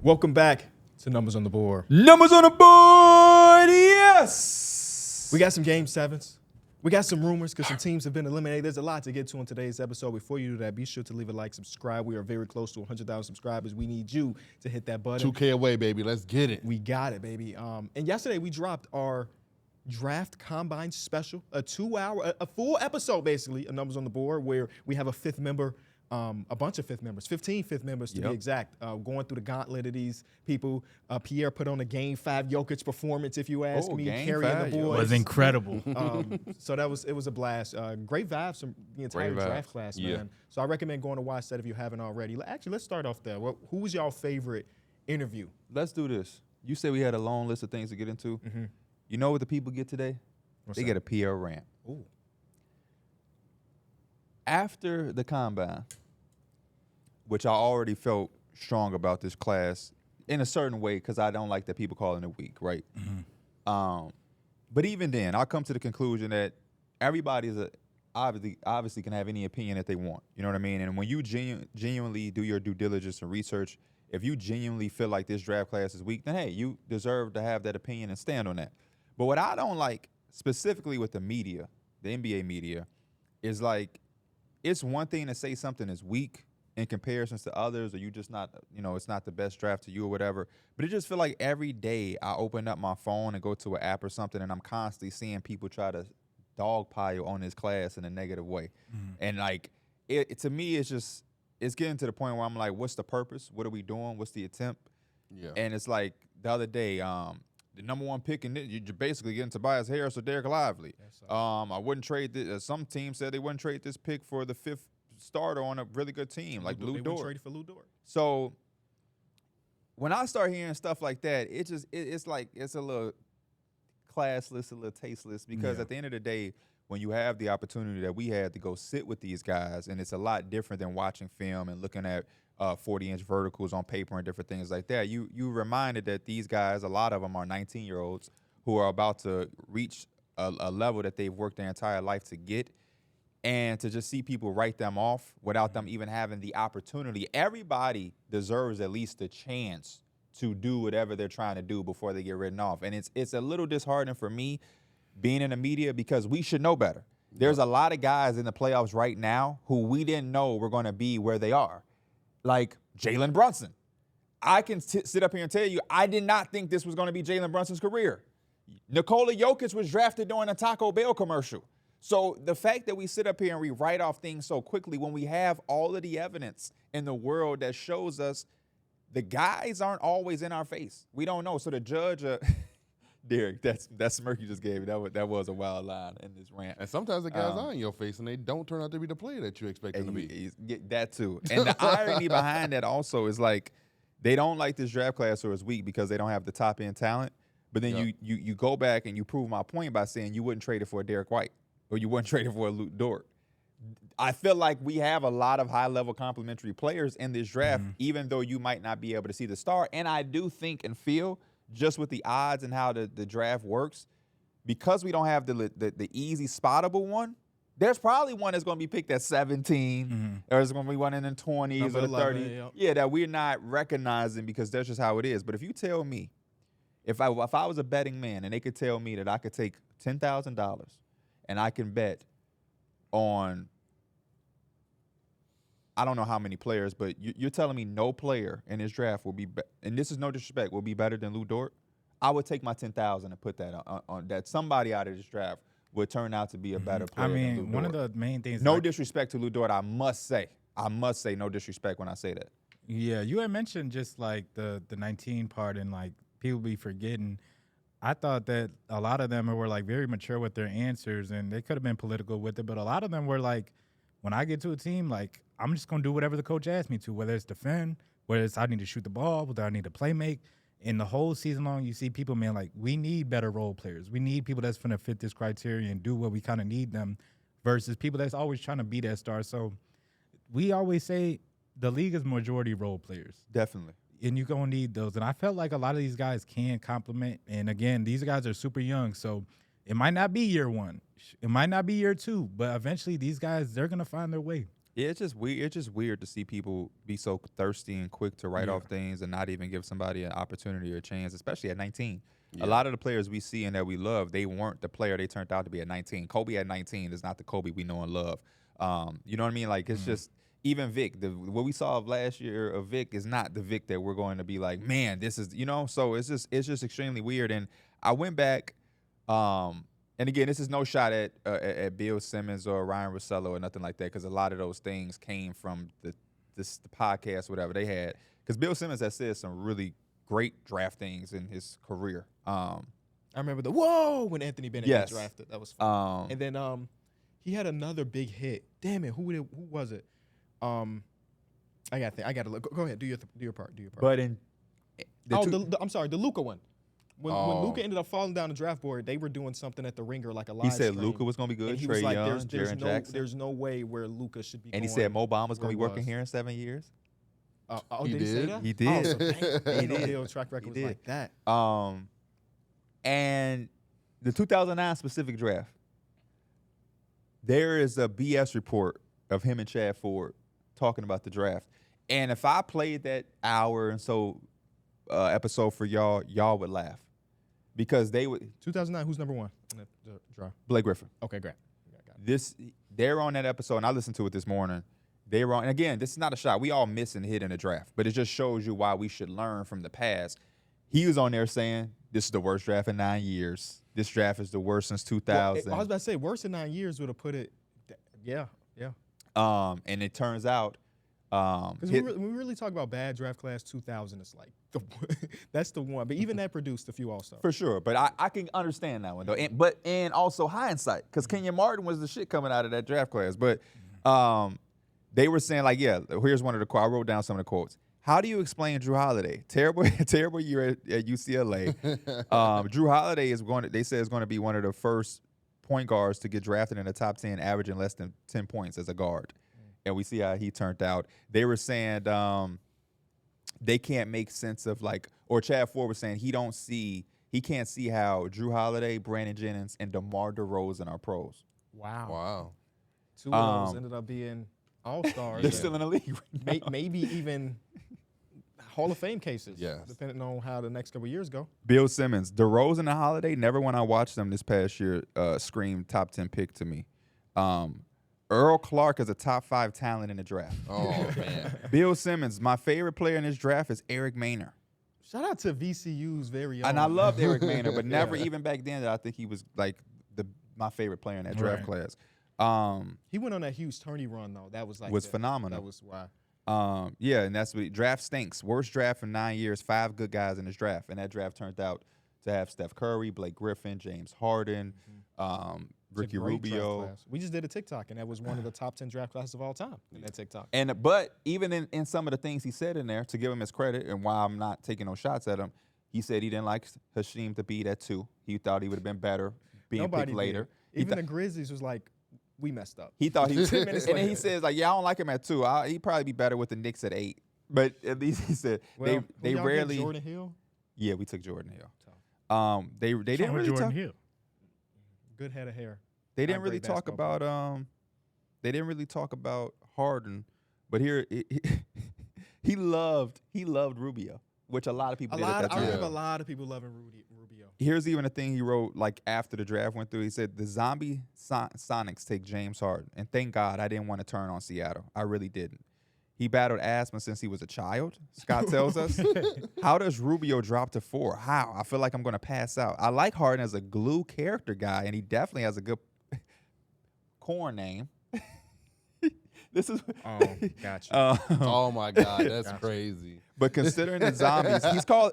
Welcome back to Numbers on the Board. Numbers on the board, yes! We got some Game 7s. We got some rumors because some teams have been eliminated. There's a lot to get to in today's episode. Before you do that, be sure to leave a like, subscribe. We are very close to 100,000 subscribers. We need you to hit that button. 2K away, baby. Let's get it. We got it, baby. And yesterday we dropped our draft combine special, a full episode basically, of Numbers on the Board, where we have a fifth member, a bunch of fifth members, 15 fifth members to be exact, going through the gauntlet of these people. Pierre put on a Game 5 Jokic performance, if you ask me, carrying the boys. It was incredible. So it was a blast. Great vibes from the entire draft class, man. So I recommend going to watch that if you haven't already. Actually, let's start off there. Who was y'all favorite interview? Let's do this. You said we had a long list of things to get into. Mm-hmm. You know what the people get today? They get a Pierre rant. Ooh. After the combine, which I already felt strong about this class in a certain way because I don't like that people calling it weak, right? Mm-hmm. But even then, I'll come to the conclusion that everybody obviously can have any opinion that they want. You know what I mean? And when you genuinely do your due diligence and research, if you genuinely feel like this draft class is weak, then, hey, you deserve to have that opinion and stand on that. But what I don't like, specifically with the media, the NBA media, is like it's one thing to say something is weak in comparisons to others, or you just not, it's not the best draft to you or whatever. But it just feel like every day I open up my phone and go to an app or something, and I'm constantly seeing people try to dogpile on this class in a negative way. Mm-hmm. And like to me, it's getting to the point where I'm like, what's the purpose? What are we doing? What's the attempt? Yeah. And it's like the other day, the number one pick, and you're basically getting Tobias Harris or Darrick Lively. I wouldn't trade this. Some teams said they wouldn't trade this pick for the fifth starter on a really good team like Lou Dort. Traded for Lou Dort. So when I start hearing stuff like that, it's a little classless, a little tasteless, because at the end of the day, when you have the opportunity that we had to go sit with these guys, and it's a lot different than watching film and looking at 40-inch verticals on paper and different things like that. You reminded that these guys, a lot of them are 19-year-olds who are about to reach a level that they've worked their entire life to get, and to just see people write them off without them even having the opportunity. Everybody deserves at least a chance to do whatever they're trying to do before they get written off. And it's a little disheartening for me being in the media because we should know better. There's a lot of guys in the playoffs right now who we didn't know were going to be where they are. Like Jalen Brunson. I can sit up here and tell you, I did not think this was going to be Jalen Brunson's career. Nikola Jokic was drafted during a Taco Bell commercial. So the fact that we sit up here and we write off things so quickly when we have all of the evidence in the world that shows us the guys aren't always in our face. We don't know. So the judge, Darrick, that smirk you just gave me, that was a wild line in this rant. And sometimes the guys are in your face and they don't turn out to be the player that you expect them to be. That too. And the irony behind that also is like they don't like this draft class or it's weak because they don't have the top end talent. But then you go back and you prove my point by saying you wouldn't trade it for a Darrick White or you wouldn't trade it for a Lou Dort. I feel like we have a lot of high-level complementary players in this draft, even though you might not be able to see the star. And I do think and feel, just with the odds and how the draft works, because we don't have the easy spottable one, there's probably one that's going to be picked at 17, or there's going to be one in the 20s or the 30s. Yeah, that we're not recognizing because that's just how it is. But if you tell me, if I was a betting man and they could tell me that I could take $10,000 and I can bet on, I don't know how many players, but you're telling me no player in this draft will be, and this is no disrespect, will be better than Lou Dort? I would take my $10,000 and put that on that somebody out of this draft would turn out to be a better player than Lou Dort. One of the main things. No disrespect to Lou Dort, I must say no disrespect when I say that. Yeah, you had mentioned just like the 19 part and like people be forgetting. I thought that a lot of them were like very mature with their answers, and they could have been political with it, but a lot of them were like, when I get to a team, like, I'm just going to do whatever the coach asks me to, whether it's defend, whether it's I need to shoot the ball, whether I need to play make. And the whole season long, you see people, man, like, we need better role players. We need people that's going to fit this criteria and do what we kind of need them versus people that's always trying to be that star. So we always say the league is majority role players. Definitely. And you're going to need those. And I felt like a lot of these guys can complement. And, again, these guys are super young, so it might not be year one. It might not be year two. But eventually these guys, they're going to find their way. Yeah, it's just weird. It's just weird to see people be so thirsty and quick to write off things and not even give somebody an opportunity or a chance, especially at 19. Yeah. A lot of the players we see and that we love, they weren't the player they turned out to be at 19. Kobe at 19 is not the Kobe we know and love. You know what I mean? Like, it's just, even Vic, what we saw of last year of Vic is not the Vic that we're going to be like, man, this is, you know? So it's just extremely weird. And I went back, and again, this is no shot at Bill Simmons or Ryan Russello or nothing like that, because a lot of those things came from the podcast, whatever they had. Because Bill Simmons has said some really great draft things in his career. I remember the whoa when Anthony Bennett got drafted. That was fun. And then he had another big hit. Damn it, who was it? I got to look. Go ahead, do your part. But in I'm sorry, the Luka one. When Luka ended up falling down the draft board, they were doing something at the Ringer like a live he said stream. Luka was going to be good. And he Trey was like, Young, there's Jackson. there's no way where Luka should be. And he going said Mo Bamba's going to be where he working was. here in 7 years. Did he say that? He did. Oh, so He did. Bill track record was like that. And the 2009 specific draft, there is a BS report of him and Chad Ford talking about the draft. And if I played that hour and so episode for y'all would laugh. Because they would 2009, who's number one in the draft? Blake Griffin. Okay, great. Got it. They're on that episode, and I listened to it this morning. They were on, and again, this is not a shot. We all miss and hit in the draft, but it just shows you why we should learn from the past. He was on there saying, this is the worst draft in 9 years. This draft is the worst since 2000. Well, I was about to say, worse than 9 years would have put it. Yeah. And it turns out, because when we really talk about bad draft class 2000, it's like that's the one. But even that produced a few all-stars. for sure. But I can understand that one though. And also hindsight, because Kenyon Martin was the shit coming out of that draft class. But they were saying like, yeah, here's one of the quotes. I wrote down some of the quotes. How do you explain Drew Holiday? Terrible year at UCLA. Drew Holiday they say is going to be one of the first point guards to get drafted in the top 10, averaging less than 10 points as a guard. And we see how he turned out. They were saying they can't make sense of or Chad Ford was saying he can't see how Drew Holiday, Brandon Jennings, and DeMar DeRozan are pros. Wow. Two of those ended up being all-stars. They're still in the league. Maybe even Hall of Fame cases. Yes. Depending on how the next couple of years go. Bill Simmons, DeRozan and Holiday, never when I watched them this past year screamed top 10 pick to me. Earl Clark is a top 5 talent in the draft. Oh, man. Bill Simmons, my favorite player in this draft is Eric Maynor. Shout out to VCU's very own. And I loved Eric Maynor, but never even back then did I think he was like my favorite player in that draft class. He went on that huge tourney run though. That was phenomenal. That was why. Yeah, and that's what draft stinks. Worst draft in 9 years, 5 good guys in this draft. And that draft turned out to have Steph Curry, Blake Griffin, James Harden, Ricky Rubio. We just did a TikTok, and that was one of the top 10 draft classes of all time in that TikTok. But even in some of the things he said in there, to give him his credit, and why I'm not taking no shots at him, he said he didn't like Hasheem to be at 2. He thought he would have been better being picked later. Even the Grizzlies was like, we messed up. He thought he 10 minutes and then later. he says like, yeah, I don't like him at 2. He'd probably be better with the Knicks at 8. But at least he said Well, they who y'all rarely. get, Jordan Hill. Yeah, we took Jordan Hill. They didn't really Jordan talk. Hill. Good head of hair. They didn't Not really great talk basketball about they didn't really talk about Harden, but here he loved Rubio, which a lot of people did at that I time. remember a lot of people loving Rubio. Here's even a thing he wrote like after the draft went through. He said the zombie Sonics take James Harden, and thank God I didn't want to turn on Seattle. I really didn't. He battled asthma since he was a child, Scott tells us. How does Rubio drop to 4? How? I feel like I'm going to pass out. I like Harden as a glue character guy, and he definitely has a good corn name. This is Gotcha. Oh, my God. That's crazy. But considering the zombies,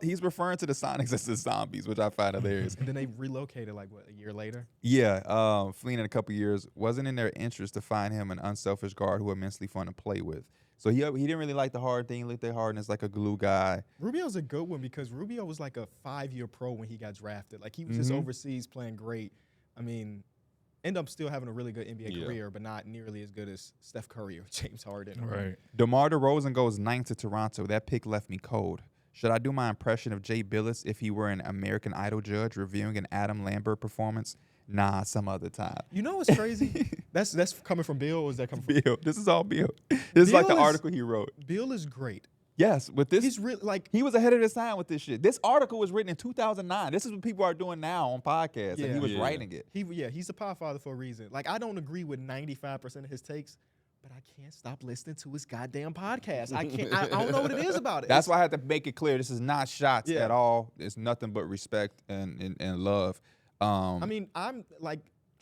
he's referring to the Sonics as the zombies, which I find hilarious. And then they relocated a year later. Yeah, fleeing in a couple years. Wasn't in their interest to find him an unselfish guard who immensely fun to play with. So he didn't really like the Harden thing. He looked at Harden as like a glue guy. Rubio's a good one because Rubio was like a 5-year pro when he got drafted. Like he was just overseas playing great. I mean, ended up still having a really good NBA career, but not nearly as good as Steph Curry or James Harden. Right. DeMar DeRozan goes 9th to Toronto. That pick left me cold. Should I do my impression of Jay Billis if he were an American Idol judge reviewing an Adam Lambert performance? Nah, some other time. You know what's crazy? that's coming from Bill, or is that coming from Bill. This is all Bill. This is like the Bill is- article he wrote. Bill? Is great. Yes, with this. He's really like. He was ahead of his time with this shit. This article was written in 2009. This is what people are doing now on podcasts, and he was writing it. He's a podfather for a reason. Like, I don't agree with 95% of his takes, but I can't stop listening to his goddamn podcast. I can't. I don't know what it is about it. That's why I had to make it clear. This is not shots Yeah. at all. It's nothing but respect and love. I mean, I'm like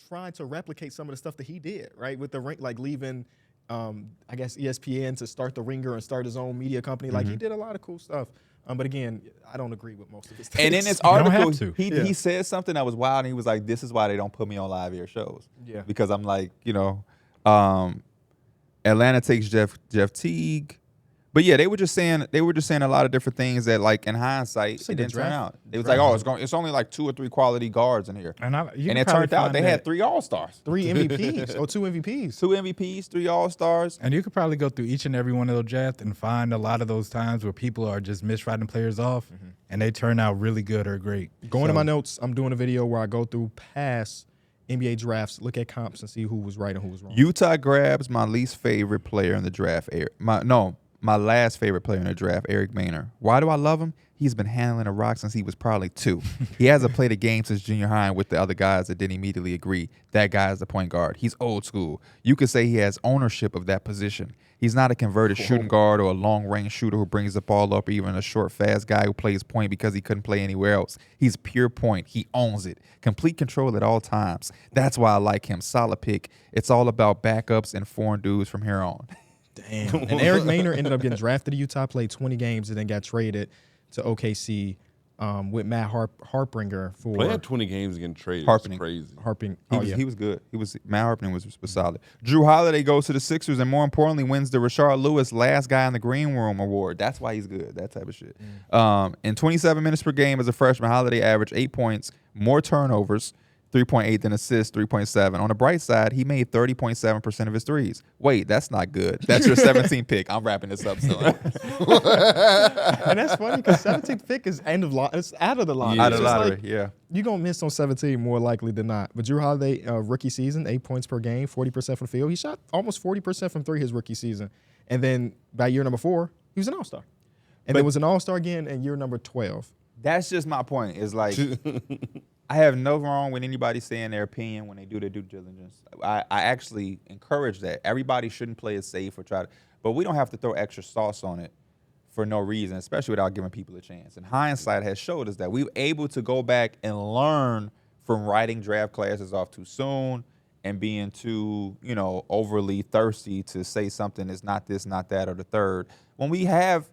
trying to replicate some of the stuff that he did, right? With the ring, like leaving, I guess ESPN to start the Ringer and start his own media company. Like, he did a lot of cool stuff. But again, I don't agree with most of his takes. And in this don't article, have to. he said something that was wild, and he was like, "This is why they don't put me on live air shows." Yeah. Because I'm like, Atlanta takes Jeff Teague. But yeah, they were just saying a lot of different things that, like, in hindsight, It's it like the didn't turn draft- out. It was like, it's only like 2 or 3 quality guards in here. And it turned out they had 3 All-Stars. 3 MVPs or 2 MVPs. 2 MVPs, 3 All-Stars. And you could probably go through each and every one of those drafts and find a lot of those times where people are just miswriting players off, and they turn out really good or great. Going to my notes, I'm doing a video where I go through past NBA drafts, look at comps, and see who was right and who was wrong. Utah grabs my least favorite player in the draft. My last favorite player in the draft, Eric Maynor. Why do I love him? He's been handling a rock since he was probably 2. He hasn't played a game since junior high with the other guys that didn't immediately agree. That guy is the point guard. He's old school. You could say he has ownership of that position. He's not a converted shooting guard or a long-range shooter who brings the ball up, or even a short, fast guy who plays point because he couldn't play anywhere else. He's pure point. He owns it. Complete control at all times. That's why I like him. Solid pick. It's all about backups and foreign dudes from here on. Damn. And Eric Maynor ended up getting drafted to Utah, played 20 games, and then got traded to OKC with Matt Harpringer for Playing 20 games and getting traded. Harpening. Is crazy. Harping. He was good. Matt Harpning was solid. Drew Holiday goes to the Sixers, and more importantly, wins the Rashard Lewis Last Guy in the Green Room award. That's why he's good. That type of shit. In 27 minutes per game as a freshman, Holiday averaged 8 points, more turnovers, 3.8 than assists, 3.7. On the bright side, he made 30.7% of his threes. Wait, that's not good. That's your 17th pick. I'm wrapping this up soon. And that's funny because 17th pick is it's out of the lottery. Out of So the it's lottery, like, yeah. you're going to miss on 17 more likely than not. But Drew Holiday, rookie season, 8 points per game, 40% from the field. He shot almost 40% from 3 his rookie season. And then by year number 4, he was an all-star. And then was an all-star again in year number 12. That's just my point. Is like, I have no wrong with anybody saying their opinion when they do their due diligence. I actually encourage that. Everybody shouldn't play it safe or try to, but we don't have to throw extra sauce on it for no reason, especially without giving people a chance. And hindsight has showed us that we were able to go back and learn from writing draft classes off too soon and being too, overly thirsty to say something is not this, not that, or the third. When we have,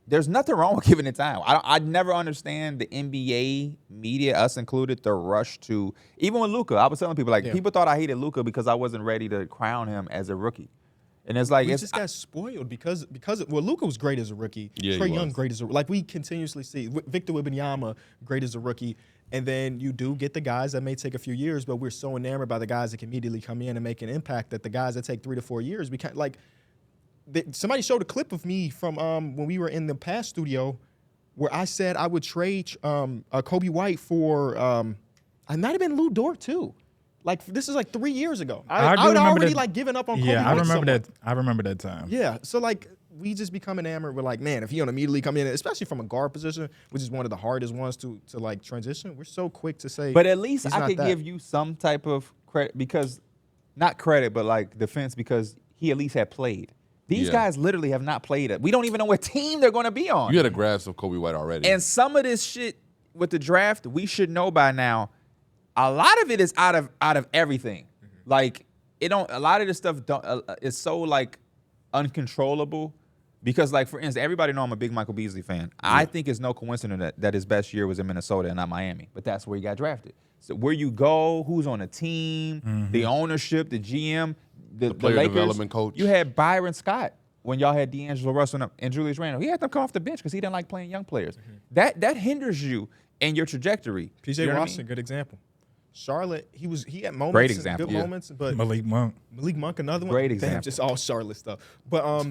there's nothing wrong with giving it time. I never understand the NBA media, us included, the rush to, even with Luka, I was telling people, people thought I hated Luka because I wasn't ready to crown him as a rookie. And it's like, We just got spoiled because Luka was great as a rookie. Yeah, Trae he Young was. great as a like we continuously see Victor Wembanyama great as a rookie, and then you do get the guys that may take a few years, but we're so enamored by the guys that can immediately come in and make an impact that the guys that take 3 to 4 years we can't like. Somebody showed a clip of me from when we were in the past studio where I said I would trade Kobe White for I might have been Lou Dort too. Like this is like 3 years ago. I do would remember already that. given up on Kobe Yeah, White I remember somewhat. that. I remember that time. Yeah, so like we just become enamored. We're like, man, if he don't immediately come in, especially from a guard position, which is one of the hardest ones to like transition, we're so quick to say. but at least he's I not could that. give you some type of credit because, not credit, but like defense because he at least had played. These Yeah. guys literally have not played it. We don't even know what team they're going to be on. You had a grasp of Kobe White already. And some of this shit with the draft, we should know by now. A lot of it is out of everything. Like it don't. A lot of this stuff is so like uncontrollable because like for instance, everybody know I'm a big Michael Beasley fan. I think it's no coincidence that his best year was in Minnesota and not Miami. But that's where he got drafted. So where you go, who's on the team, the ownership, the GM, the player Lakers, development coach. You had Byron Scott when y'all had D'Angelo Russell and Julius Randle. He had them come off the bench because he didn't like playing young players. That hinders you in your trajectory. PJ You know what I Washington, mean? good example. Charlotte, he had moments, Great and example. good Yeah. moments, but Malik Monk. Malik Monk, another one. Great Damn, example. just all Charlotte stuff. But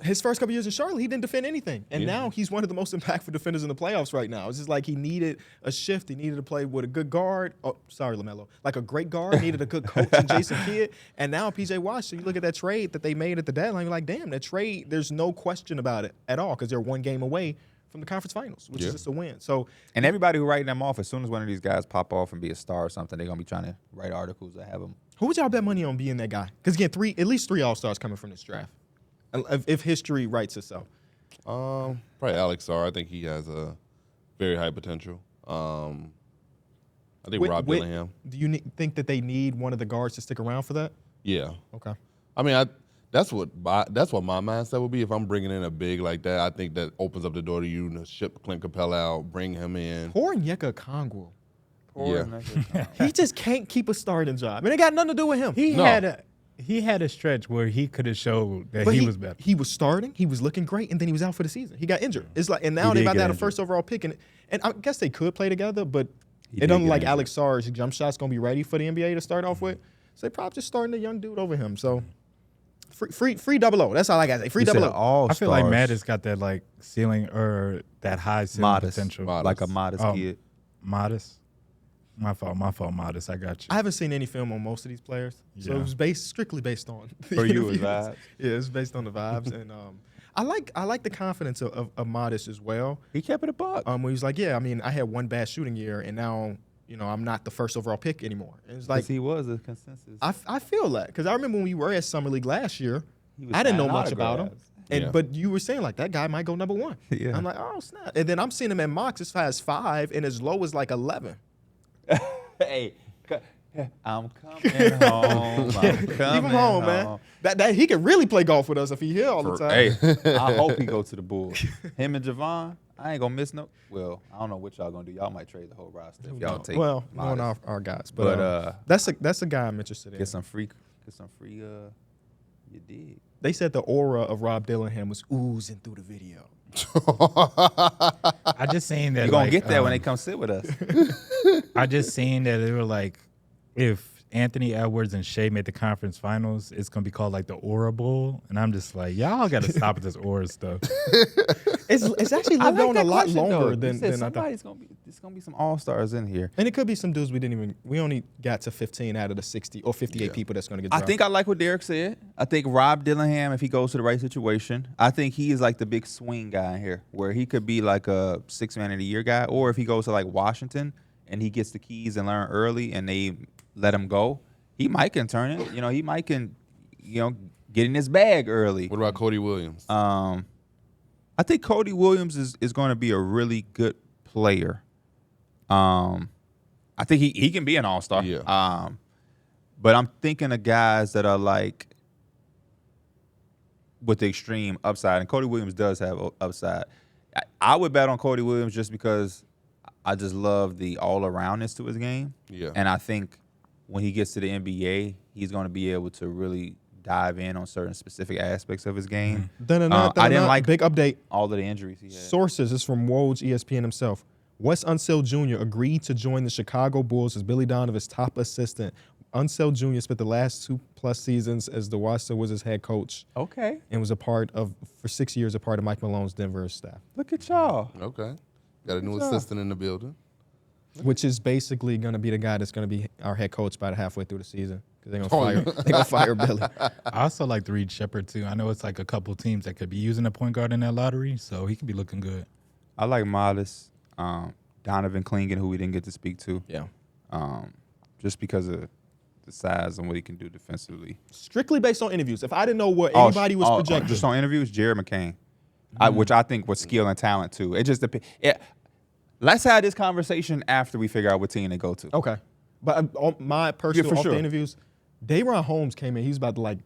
his first couple years in Charlotte, he didn't defend anything, and now he's one of the most impactful defenders in the playoffs right now. It's just like he needed a shift. He needed to play with a good guard. Oh, sorry, LaMelo. Like a great guard, needed a good coach in Jayson Kidd, and now PJ Washington. You look at that trade that they made at the deadline. You're like, damn, that trade. There's no question about it at all because they're one game away from the conference finals, which is just a win. So, And everybody who writing them off, as soon as one of these guys pop off and be a star or something, they're gonna be trying to write articles that have them. who would y'all bet money on being that guy? Because again, at least three All-Stars coming from this draft, if history writes itself. Probably Alex R. I think he has a very high potential. I think Rob Dillingham. Do you think that they need one of the guards to stick around for that? Yeah. Okay. I mean, that's what my mindset would be if I'm bringing in a big like that. I think that opens up the door to you to ship Clint Capella out, bring him in. Poor Onyeka Okongwu. Yeah. He just can't keep a starting job, and it got nothing to do with him. He had a stretch where he could have showed that But he was better. He was starting. He was looking great, and then he was out for the season. He got injured. It's like, and now He they did about to get have a injured. first overall pick, and I guess they could play together, but He it did doesn't get like injured. Alex Sarr's jump shot's gonna be ready for the NBA to start off with. So they probably just starting a young dude over him. So free double O. That's all I got to say. Free You said double O. all I feel like stars. Mattis got that like ceiling or that high ceiling Modest. potential. Like a modest Oh, kid. Modest. My fault, Modest. I got you. I haven't seen any film on most of these players, so Yeah. it was strictly based on the For you, it was interviews. vibes. Yeah, it's based on the vibes, and I like the confidence of Modest as well. He kept it a buck. Where he was like, yeah, I mean, I had one bad shooting year, and now I'm not the first overall pick anymore. And it's like Because he was a consensus. I feel that because I remember when we were at Summer League last year, He was I didn't know signing much about him. autographs. And Yeah. but you were saying like that guy might go number one. Yeah. I'm like, oh snap! And then I'm seeing him at mocks as high as 5 and as low as like 11. Hey, I'm coming home. I'm Leave coming him home, man. That he could really play golf with us if he here all the time. Hey, I hope he go to the Bulls. Him and Javon, I ain't gonna miss no. Well, I don't know what y'all gonna do. Y'all might trade the whole roster if y'all take. Well, knowing Modest. our guys, But that's a guy I'm interested in. get some free. You dig? They said the aura of Rob Dillingham was oozing through the video. I just seen that. You gonna like, get that when they come sit with us. I just seen that they were like, if Anthony Edwards and Shea made the conference finals, it's gonna be called like the Aura Bowl, and I'm just like, y'all gotta stop with this Aura stuff. It's actually I lived like on that a lot question, longer though. You than said I thought. somebody's gonna be. There's gonna be some all stars in here. And it could be some dudes we only got to 15 out of the 60 or 58 people that's gonna get I drafted. think I like what Derek said. I think Rob Dillingham, if he goes to the right situation, I think he is like the big swing guy in here, where he could be like a 6-man of the year guy, or if he goes to like Washington and he gets the keys and learn early and they let him go, he might can turn it. He might can, get in his bag early. What about Cody Williams? I think Cody Williams is going to be a really good player. I think he can be an all-star. Yeah. But I'm thinking of guys that are like with the extreme upside, and Cody Williams does have upside. I would bet on Cody Williams just because I just love the all-aroundness to his game. Yeah. And I think when he gets to the NBA, he's going to be able to really dive in on certain specific aspects of his game. I didn't like big update. all of the injuries he had. Sources is from Woj, ESPN himself. Wes Unseld Jr. agreed to join the Chicago Bulls as Billy Donovan's top assistant. Unseld Jr. spent the last 2+ seasons as the Washington Wizards head coach Okay, and was for 6 years, a part of Mike Malone's Denver staff, look at y'all. Okay. Got a new job. assistant in the building. which is basically going to be the guy that's going to be our head coach by the halfway through the season because they're going to fire Billy. I also like to read Shepard too. I know it's like a couple teams that could be using a point guard in that lottery, so he could be looking good. I like Modest, Donovan Klingen, who we didn't get to speak to. Yeah. Just because of the size and what he can do defensively. Strictly based on interviews. If I didn't know what anybody was projecting. Just on interviews, Jared McCain, which I think was skill and talent too. It just depends. Let's have this conversation after we figure out what team they go to. Okay. But on my personal for off sure. the interviews, Day'Ron Holmes came in. He's about to bite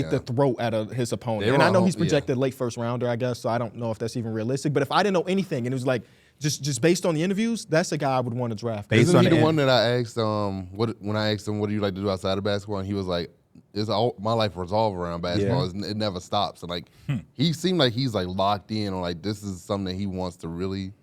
yeah. the throat out of his opponent. Day'Ron And I know he's Holmes, yeah. projected late first rounder, I guess, so I don't know if that's even realistic. But if I didn't know anything and it was like just based on the interviews, that's a guy I would want to draft. Based Isn't on he the the end. one that I asked when I asked him what do you like to do outside of basketball, and he was like, my life revolves around basketball. Yeah. It never stops. And like he seemed like he's like locked in on like this is something that he wants to really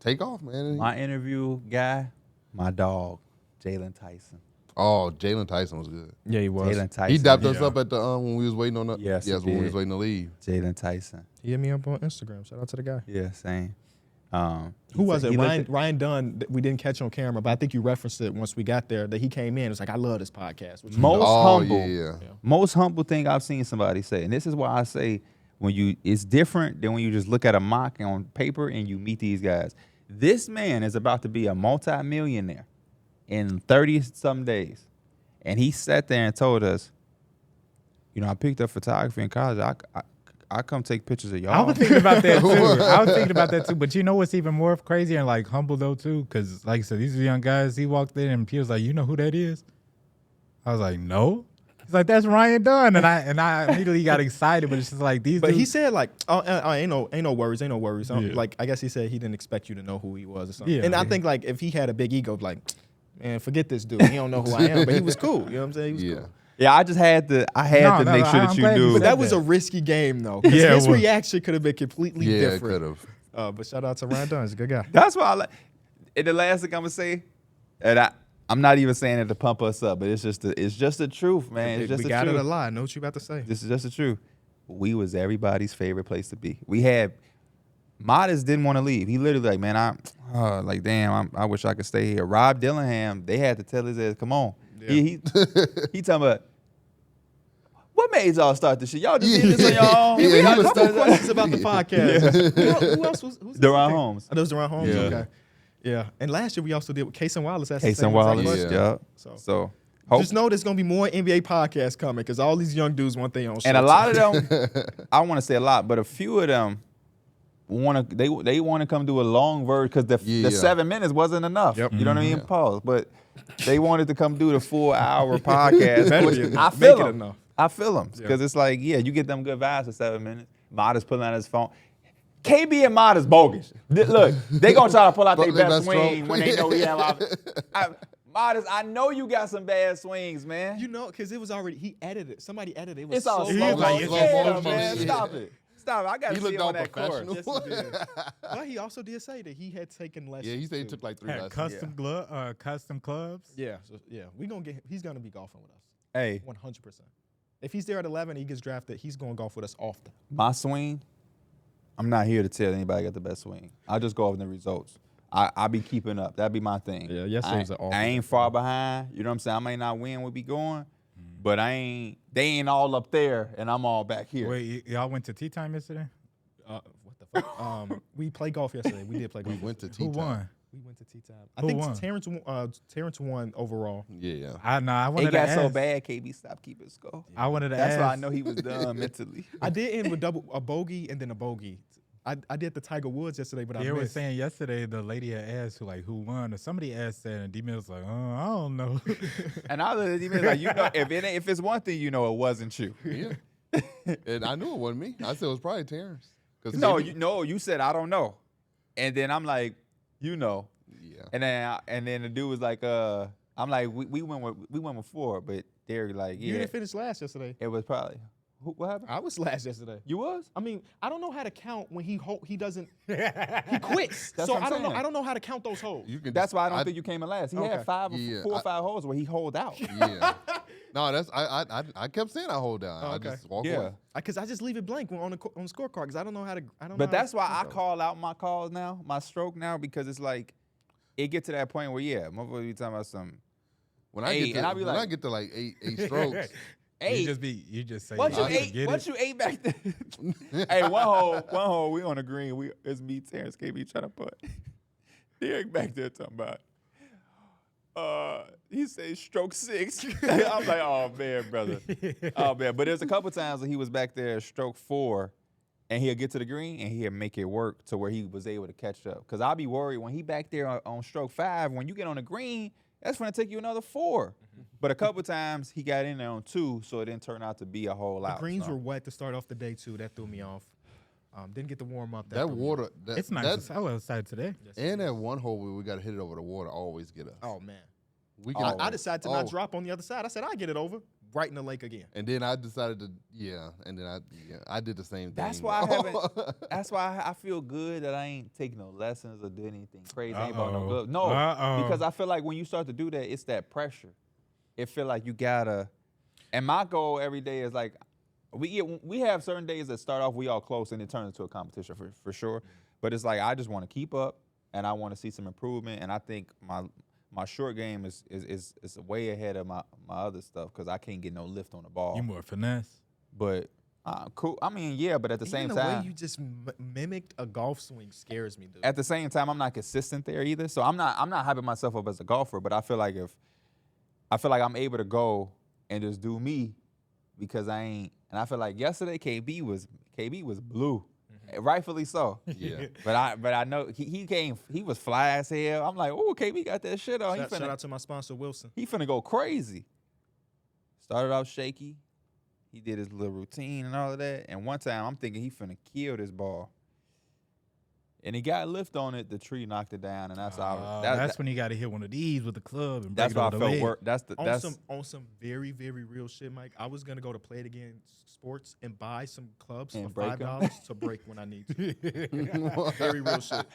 take off, man. My interview guy, my dog, Jalen Tyson. Oh, Jalen Tyson was good. Yeah, he was. Jalen Tyson. He dapped us up at the when we was waiting on the Yes, he when we was did. waiting to leave. Jalen Tyson. He hit me up on Instagram. Shout out to the guy. Yeah, same. Who was it? He Ryan, looked Ryan Dunn. We didn't catch on camera, but I think you referenced it once we got there. That he came in. It was like, I love this podcast. Which Most humble. Yeah. Most humble thing I've seen somebody say, and this is why I say it's different than when you just look at a mock on paper and you meet these guys. This man is about to be a multi-millionaire in 30-some days. And he sat there and told us, I picked up photography in college. I come take pictures of y'all. I was thinking about that too. I was thinking about that too. But you know what's even more crazy and like humble though too? Because like I said, these are young guys. He walked in and Pierre was like, "You know who that is?" I was like, "No." He's like, "That's Ryan Dunn," and I immediately got excited. But it's just like these. But dudes, he said like, ain't no worries. Yeah. Like I guess he said he didn't expect you to know who he was or something. Yeah. And I think like if he had a big ego, like, man, forget this dude. He don't know who I am. But he was cool. You know what I'm saying? He was cool. Yeah, I just had to. I had to make sure that I'm you glad you knew. But said that was a risky game though. 'Cause Yeah, it his was. reaction could have been completely Yeah, it different. could have. But shout out to Ryan Dunn. He's a good guy. That's why I like. And the last thing I'm gonna say, and I'm not even saying it to pump us up, but it's just the truth, man. It's just we the got truth. it a lie. I know what you about to say. This is just the truth. We was everybody's favorite place to be. We had Modest didn't want to leave. He literally like, man, I wish I could stay here. Rob Dillingham, they had to tell his ass, come on. Yeah. He talking about, what made y'all start this shit? Y'all just did this on your own. Yeah, We got he a was couple stuck- questions about the podcast. Who else was? Who's this? Deron Holmes. Oh, that was Deron Holmes. Yeah. Okay. Yeah. And last year we also did with Case and Wallace. Case and Wallace, Yeah. yeah. So Hope. just know there's gonna be more NBA podcasts coming because all these young dudes want their own show. And a lot of them, I want to say a lot, but a few of them want to. They want to come do a long version because the 7 minutes wasn't enough. Yep. You know what I mean? Yeah. Pause. But they wanted to come do the 4-hour podcast. Better which be I enough. feel Make it them. enough. I feel them because it's like, yeah, you get them good vibes for 7 minutes. Modest pulling out his phone. KB and Modest bogus. Look, they gonna try to pull out their best swing when they know we have. Modest, I know you got some bad swings, man. You know, because it was already he edited it. Somebody edited it. It was It's all so slow long. like, motion. it's Yeah, slow motion. man, Yeah. stop it. Stop it. I got to He see looked him all on that court. professional. But he also did say that he had taken lessons. Yeah, he said he too. took like 3 had lessons. custom clubs. Yeah, so, yeah. He's gonna be golfing with us. Hey, 100%. If he's there at 11, he gets drafted. He's going to golf with us often. my swing, I'm not here to tell anybody got the best swing. I'll just go off the results. I be keeping up. That'd be my thing. Yeah, yesterday was an awful I ain't far behind. You know what I'm saying? I may not win, we be going, but they ain't all up there, and I'm all back here. Wait, y'all went to tea time yesterday? What the fuck? We played golf yesterday. We did play golf. We went to Who tea time. won? We went to tea time. I Who think won? Terrence won overall. Yeah. I It wanted to got ask. so bad, KB stopped keeping score. I wanted to That's ask. why I know he was done mentally. I did end with a bogey and then a bogey. I did the Tiger Woods yesterday, but I Pierre was missed. saying yesterday the lady had asked who won, or somebody asked that, and D-Mills like, oh, I don't know. And I was even like, if it's one thing, it wasn't you. Yeah. And I knew it wasn't me. I said it was probably Terrence. No, you said I don't know, and then I'm like, Yeah. and then the dude was like, I'm like, we went with 4, but Darrick like, You yeah, didn't finish last yesterday. it was probably what happened? I was last yesterday. You was? I mean, I don't know how to count when he doesn't he quits. That's So what I'm I don't know. saying. I don't know how to count those holes. You can That's just- why I don't think you came in last. He Okay. had 4 or 5 holes where he holed out. Yeah. No, that's I kept saying I hold down. I Okay. just walk Yeah. away. Because I just leave it blank on the scorecard because I don't know how to. I don't. But know how that's to why count I those. call out my calls now, my stroke now, because it's like it get to that point where motherfucker be talking about some. When I Hey, get and to I be when I like- get to like eight strokes, You just say, Once I you forget once it. you ate back there. Hey, one hole, we on the green. It's me, Terrence, KB trying to put. Derrick back there talking about. He said stroke 6. I'm like, oh man, brother. Oh man. But there's a couple times that he was back there stroke 4, and he'll get to the green and he'll make it work to where he was able to catch up. Cause I'll be worried when he back there on stroke 5. When you get on the green, that's gonna take you another 4. But a couple times he got in there on 2, so it didn't turn out to be a whole lot. The greens so. were wet to start off the day too. That threw me off. Didn't get to warm up. that threw me off. water. That, It's nice. I was outside today. Yes, and that one hole where we got to hit it over the water always get us. Oh man. We Oh. get I decided to Oh. not drop on the other side. I said I get it over. right in the lake again. And then I decided to, I did the same thing. That's why I haven't. That's why I feel good that I ain't taking no lessons or did anything crazy. I ain't bought no gloves. No, because I feel like when you start to do that, it's that pressure. It feel like you gotta. And my goal every day is like, we have certain days that start off we all close and it turns into a competition for sure. But it's like I just want to keep up and I want to see some improvement. And I think my short game is way ahead of my other stuff because I can't get no lift on the ball. You more finesse. But cool. I mean, yeah, but at the same the time, way you just mimicked a golf swing scares me, dude. at the same time, I'm not consistent there either. So I'm not hyping myself up as a golfer. But I feel like I'm able to go and just do me because I ain't. And I feel like yesterday KB was blue, rightfully so. Yeah. But I know he was fly as hell. I'm like, oh, KB got that shit on. Shout out to my sponsor Wilson. He finna go crazy. Started off shaky. He did his little routine and all of that. And one time I'm thinking he finna kill this ball. And he got lift on it. The tree knocked it down, and that's how. That's when you got to hit one of these with the club and break That's it why I over the felt leg. work. On some very, very real shit, Mike. I was gonna go to Play It Again Sports and buy some clubs And for break 'em? $5 to break when I need to. Very real shit.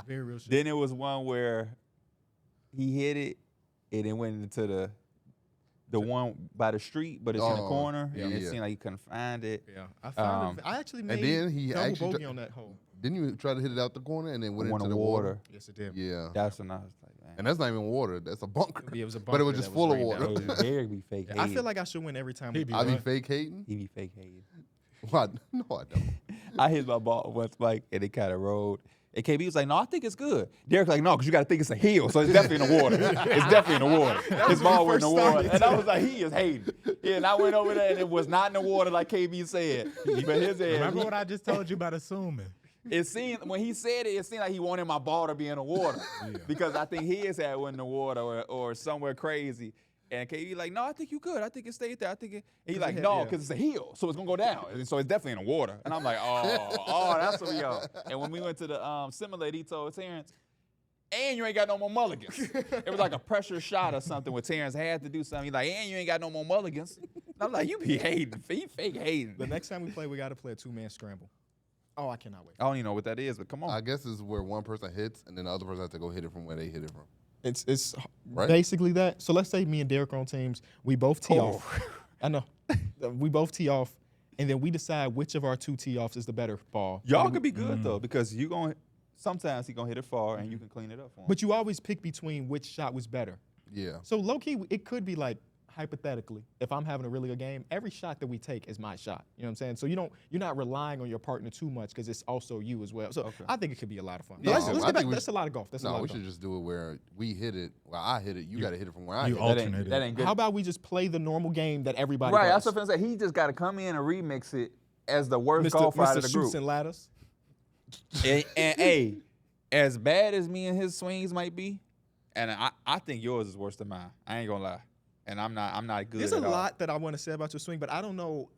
Very real shit. Then it was one where he hit it, and it went into the one by the street, but it's in the corner, and it yeah. seemed like he couldn't find it. Yeah, I found it. I actually made then he double actually bogey on that hole. Didn't you try to hit it out the corner and then went into the water. Yes, it did. Yeah. That's when I was like, man. And that's not even water. That's a bunker. Yeah, it was a But it was bunker just that full of rained water. down. Hey, Derrick be fake hating. I feel like I should win every time. He be I be what? fake hating? He be fake hating. What? No, I don't. I hit my ball once, Mike, and it kind of rolled. And KB was like, no, I think it's good. Derrick's like, no, because you got to think it's a hill, so it's definitely in the water. It's definitely in the water. His ball was in the water. And I was like, he is hating. Yeah, and I went over there, and it was not in the water like KB said. But his ass, Remember what I just told you about assuming? it seemed, when he said it seemed like he wanted my ball to be in the water. Because I think his had went in the water or somewhere crazy. And KB like, no, I think you good. I think it stayed there. I think it. And he's like, no, because it's a hill, so it's gonna go down. And so it's definitely in the water. And I'm like, oh, that's what we are. And when we went to the simulator, he told Terrence, and you ain't got no more mulligans. It was like a pressure shot or something where Terrence had to do something. He's like, and you ain't got no more mulligans. And I'm like, you be hating, you fake hating. The next time we play, we got to play a 2-man scramble. Oh, I cannot wait. I don't even know what that is, but come on. I guess it's where one person hits and then the other person has to go hit it from where they hit it from. It's Right? basically that. So let's say me and Darrick are on teams. We both tee off. I know. We both tee off, and then we decide which of our two tee offs is the better ball. Y'all could be good though, because sometimes he gonna hit it far and you can clean it up for him. But you always pick between which shot was better. Yeah. So low key, it could be like hypothetically, if I'm having a really good game, every shot that we take is my shot. You know what I'm saying? So you're not relying on your partner too much because it's also you as well. So I think it could be a lot of fun. No, Let's I get back. think That's a lot of golf. That's a No, lot we of golf. should just do it where we hit it. Well, I hit it. You got to hit it from where I you hit all- it. alternate that it. ain't good. How about we just play the normal game that everybody Right, does? that's what I'm saying. He just got to come in and remix it as the worst golfer out of the Shoots group. and ladders. And hey, as bad as me and his swings might be, and I think yours is worse than mine. I ain't gonna lie. And I'm not good. There's at a all. lot that I want to say about your swing, but I don't know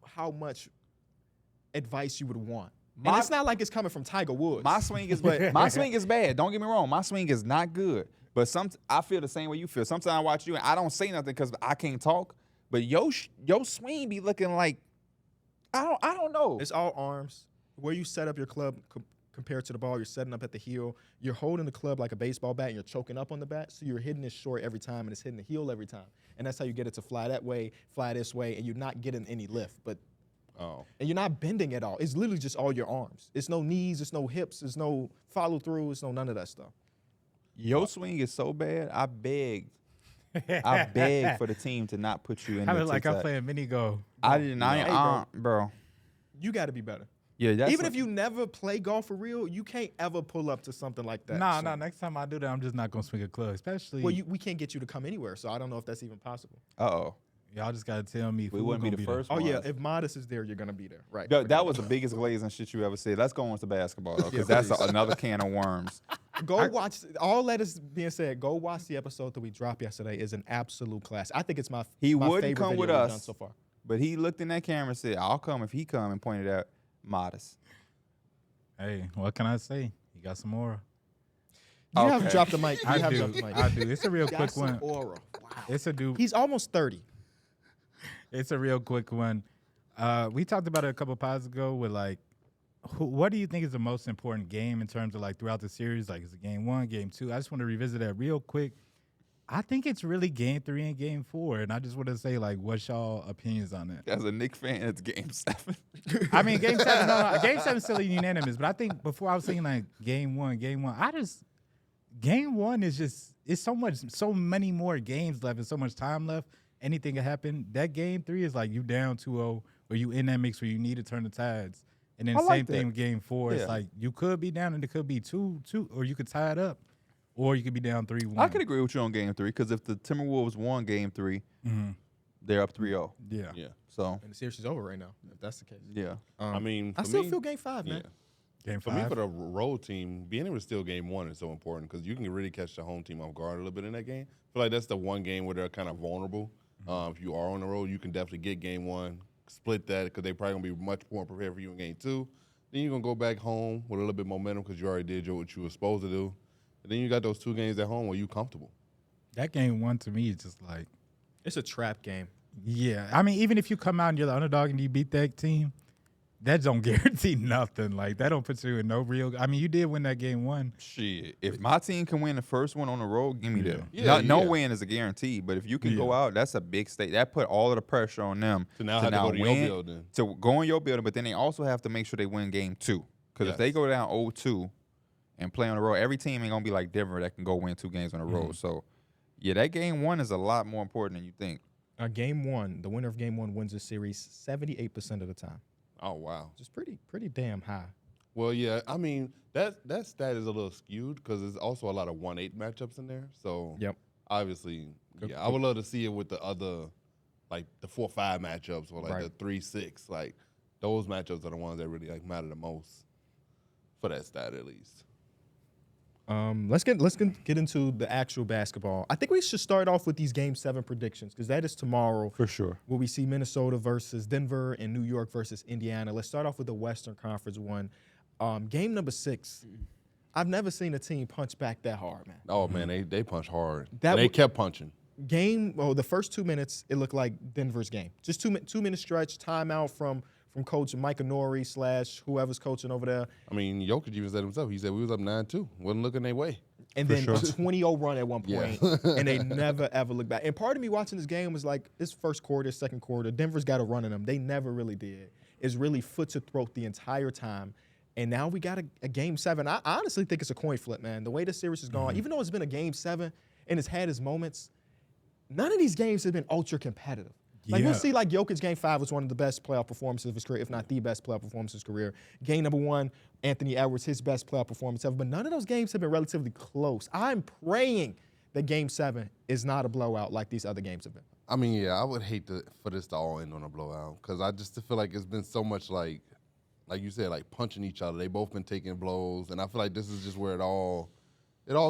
how much advice you would want. And it's not like it's coming from Tiger Woods. My swing is my swing is bad. Don't get me wrong. My swing is not good. But I feel the same way you feel. Sometimes I watch you and I don't say nothing because I can't talk. But your swing be looking like I don't know. It's all arms. Where you set up your club compared to the ball, you're setting up at the heel. You're holding the club like a baseball bat and you're choking up on the bat. So you're hitting it short every time and it's hitting the heel every time. And that's how you get it to fly that way, fly this way, and you're not getting any lift. And you're not bending at all. It's literally just all your arms. It's no knees, it's no hips, it's no follow through, it's no none of that stuff. Your swing is so bad. I beg for the team to not put you in. I the look like I'm TikTok. playing mini golf. I didn't. Hey, Bro. You got to be better. Yeah, that's Even if you never play golf for real, you can't ever pull up to something like that. Nah, So- next time I do that, I'm just not gonna swing a club. Especially, Well, we can't get you to come anywhere, so I don't know if that's even possible. Uh-oh. y'all just gotta tell me. We who wouldn't be gonna the first Oh, ones. yeah, if Modest is there, you're going to be there. Right. That was the biggest glazing shit you ever said. Let's go on to basketball, though, because that's another can of worms. Go watch. All that is being said, go watch the episode that we dropped yesterday. Is an absolute class. I think it's my He my wouldn't favorite come video with we've us. done so far. But he looked in that camera and said, I'll come if he come, and pointed out Modest. Hey, what can I say? You got some aura. You have Okay. dropped the mic. You I have do. dropped the mic. I do. It's a real Got quick some one. aura. Wow. It's a dude. He's almost 30. It's a real quick one. We talked about it a couple pods ago with like, what do you think is the most important game in terms of like throughout the series? Like, is it game 1, game 2? I just want to revisit that real quick. I think it's really game 3 and game 4, and I just want to say like, what's y'all opinions on that? As a Knicks fan, it's game 7. I mean, game 7, no, game 7 is still unanimous, but I think before I was saying like game 1, game 1 is just it's so many more games left and so much time left. Anything can happen. That game 3 is like you down 2-0 or you in that mix where you need to turn the tides. And then same thing with game 4. Yeah. It's like you could be down and it could be 2-2, or you could tie it up, or you could be down 3-1. I could agree with you on game 3 because if the Timberwolves won game 3, they're up 3-0. Yeah. Yeah. So And the series is over right now, if that's the case. yeah, I mean, I for still me- feel game 5, man. Yeah. Game For 5. me, for the road team, being able to steal game 1 is so important because you can really catch the home team off guard a little bit in that game. I feel like that's the one game where they're kind of vulnerable. If you are on the road, you can definitely get game 1, split that because they're probably going to be much more prepared for you in game 2. Then you're going to go back home with a little bit of momentum because you already did what you were supposed to do. And then you got those 2 games at home where you're comfortable. That game 1 to me is just like, It's a trap game. yeah. I mean, even if you come out and you're the underdog and you beat that team, that don't guarantee nothing. Like, that don't put you in no real. I mean, you did win that game 1. shit. If my team can win the first one on the road, give me that. Yeah, No yeah. win is a guarantee, but if you can go out, that's a big stake. That put all of the pressure on them So now have to go to your win, building. to go in your building. But then they also have to make sure they win game 2, because if they Yes. go down 0-2 and play on the road, every team ain't gonna be like Denver that can go win 2 games on the road. So yeah, that game 1 is a lot more important than you think. Game 1, the winner of game 1 wins the series 78% of the time. Oh, wow. Just pretty damn high. Well, yeah, I mean, that stat is a little skewed because there's also a lot of 1-8 matchups in there. So, Yep. obviously, yeah, I would love to see it with the other, like the 4-5 matchups or like Right. the 3-6. Like, those matchups are the ones that really like matter the most for that stat at least. Let's get into the actual basketball. I think we should start off with these game 7 predictions because that is tomorrow. For sure. Where we see Minnesota versus Denver and New York versus Indiana. Let's start off with the Western Conference one. Game number 6. I've never seen a team punch back that hard, man. Oh, man, they punch hard. That They w- kept punching. The first 2 minutes, it looked like Denver's game. Just 2-minute stretch, timeout from Coach Mike Honori / whoever's coaching over there. I mean, Jokic even said himself. He said we was up 9-2. Wasn't looking their way. And then a 20-0 run at one point, Yeah. and they never, ever look back. And part of me watching this game was like, this first quarter, second quarter, Denver's got a run in them. They never really did. It's really foot to throat the entire time. And now we got a game 7. I honestly think it's a coin flip, man. The way the series has gone, even though it's been a game 7 and it's had its moments, none of these games have been ultra competitive. Like, Yeah. we'll see, like, Jokic's game 5 was one of the best playoff performances of his career, if not the best playoff performance of his career. Game number 1, Anthony Edwards, his best playoff performance ever. But none of those games have been relatively close. I'm praying that game 7 is not a blowout like these other games have been. I mean, yeah, I would hate for this to all end on a blowout because I just feel like it's been so much like you said, like punching each other. They both been taking blows, and I feel like this is just where it all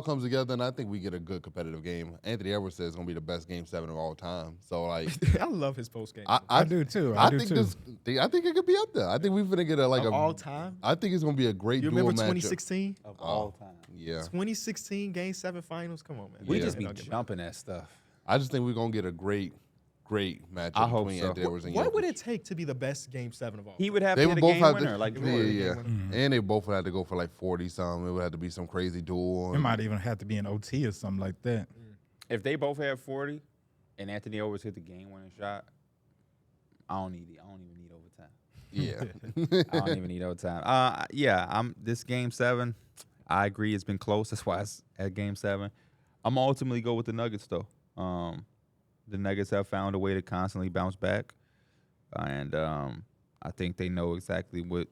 comes together, and I think we get a good competitive game. Anthony Edwards says it's gonna be the best game 7 of all time. So like, I love his post game. I do too. I think it could be up there. I think we're gonna get All time. I think it's gonna be a great You dual remember matchup. 2016? Of all time. Yeah, 2016 game 7 finals. Come on, man. We Yeah. just be Don't get me- jumping that stuff. I just think we're gonna get a great matchup I hope between so. Anthony Edwards and What would Jokic. it take to be the best game 7 of all? He would have They to would hit a both game have winner. to, Like yeah, and they both would have to go for like 40 something. It would have to be some crazy duel. It might even have to be an OT or something like that. if they both had 40 and Anthony Edwards hit the game-winning shot, I don't even need overtime. Yeah, I don't even need overtime. This game 7, I agree it's been close. That's why it's at game 7. I'm ultimately go with the Nuggets though. The Nuggets have found a way to constantly bounce back, and I think they know exactly what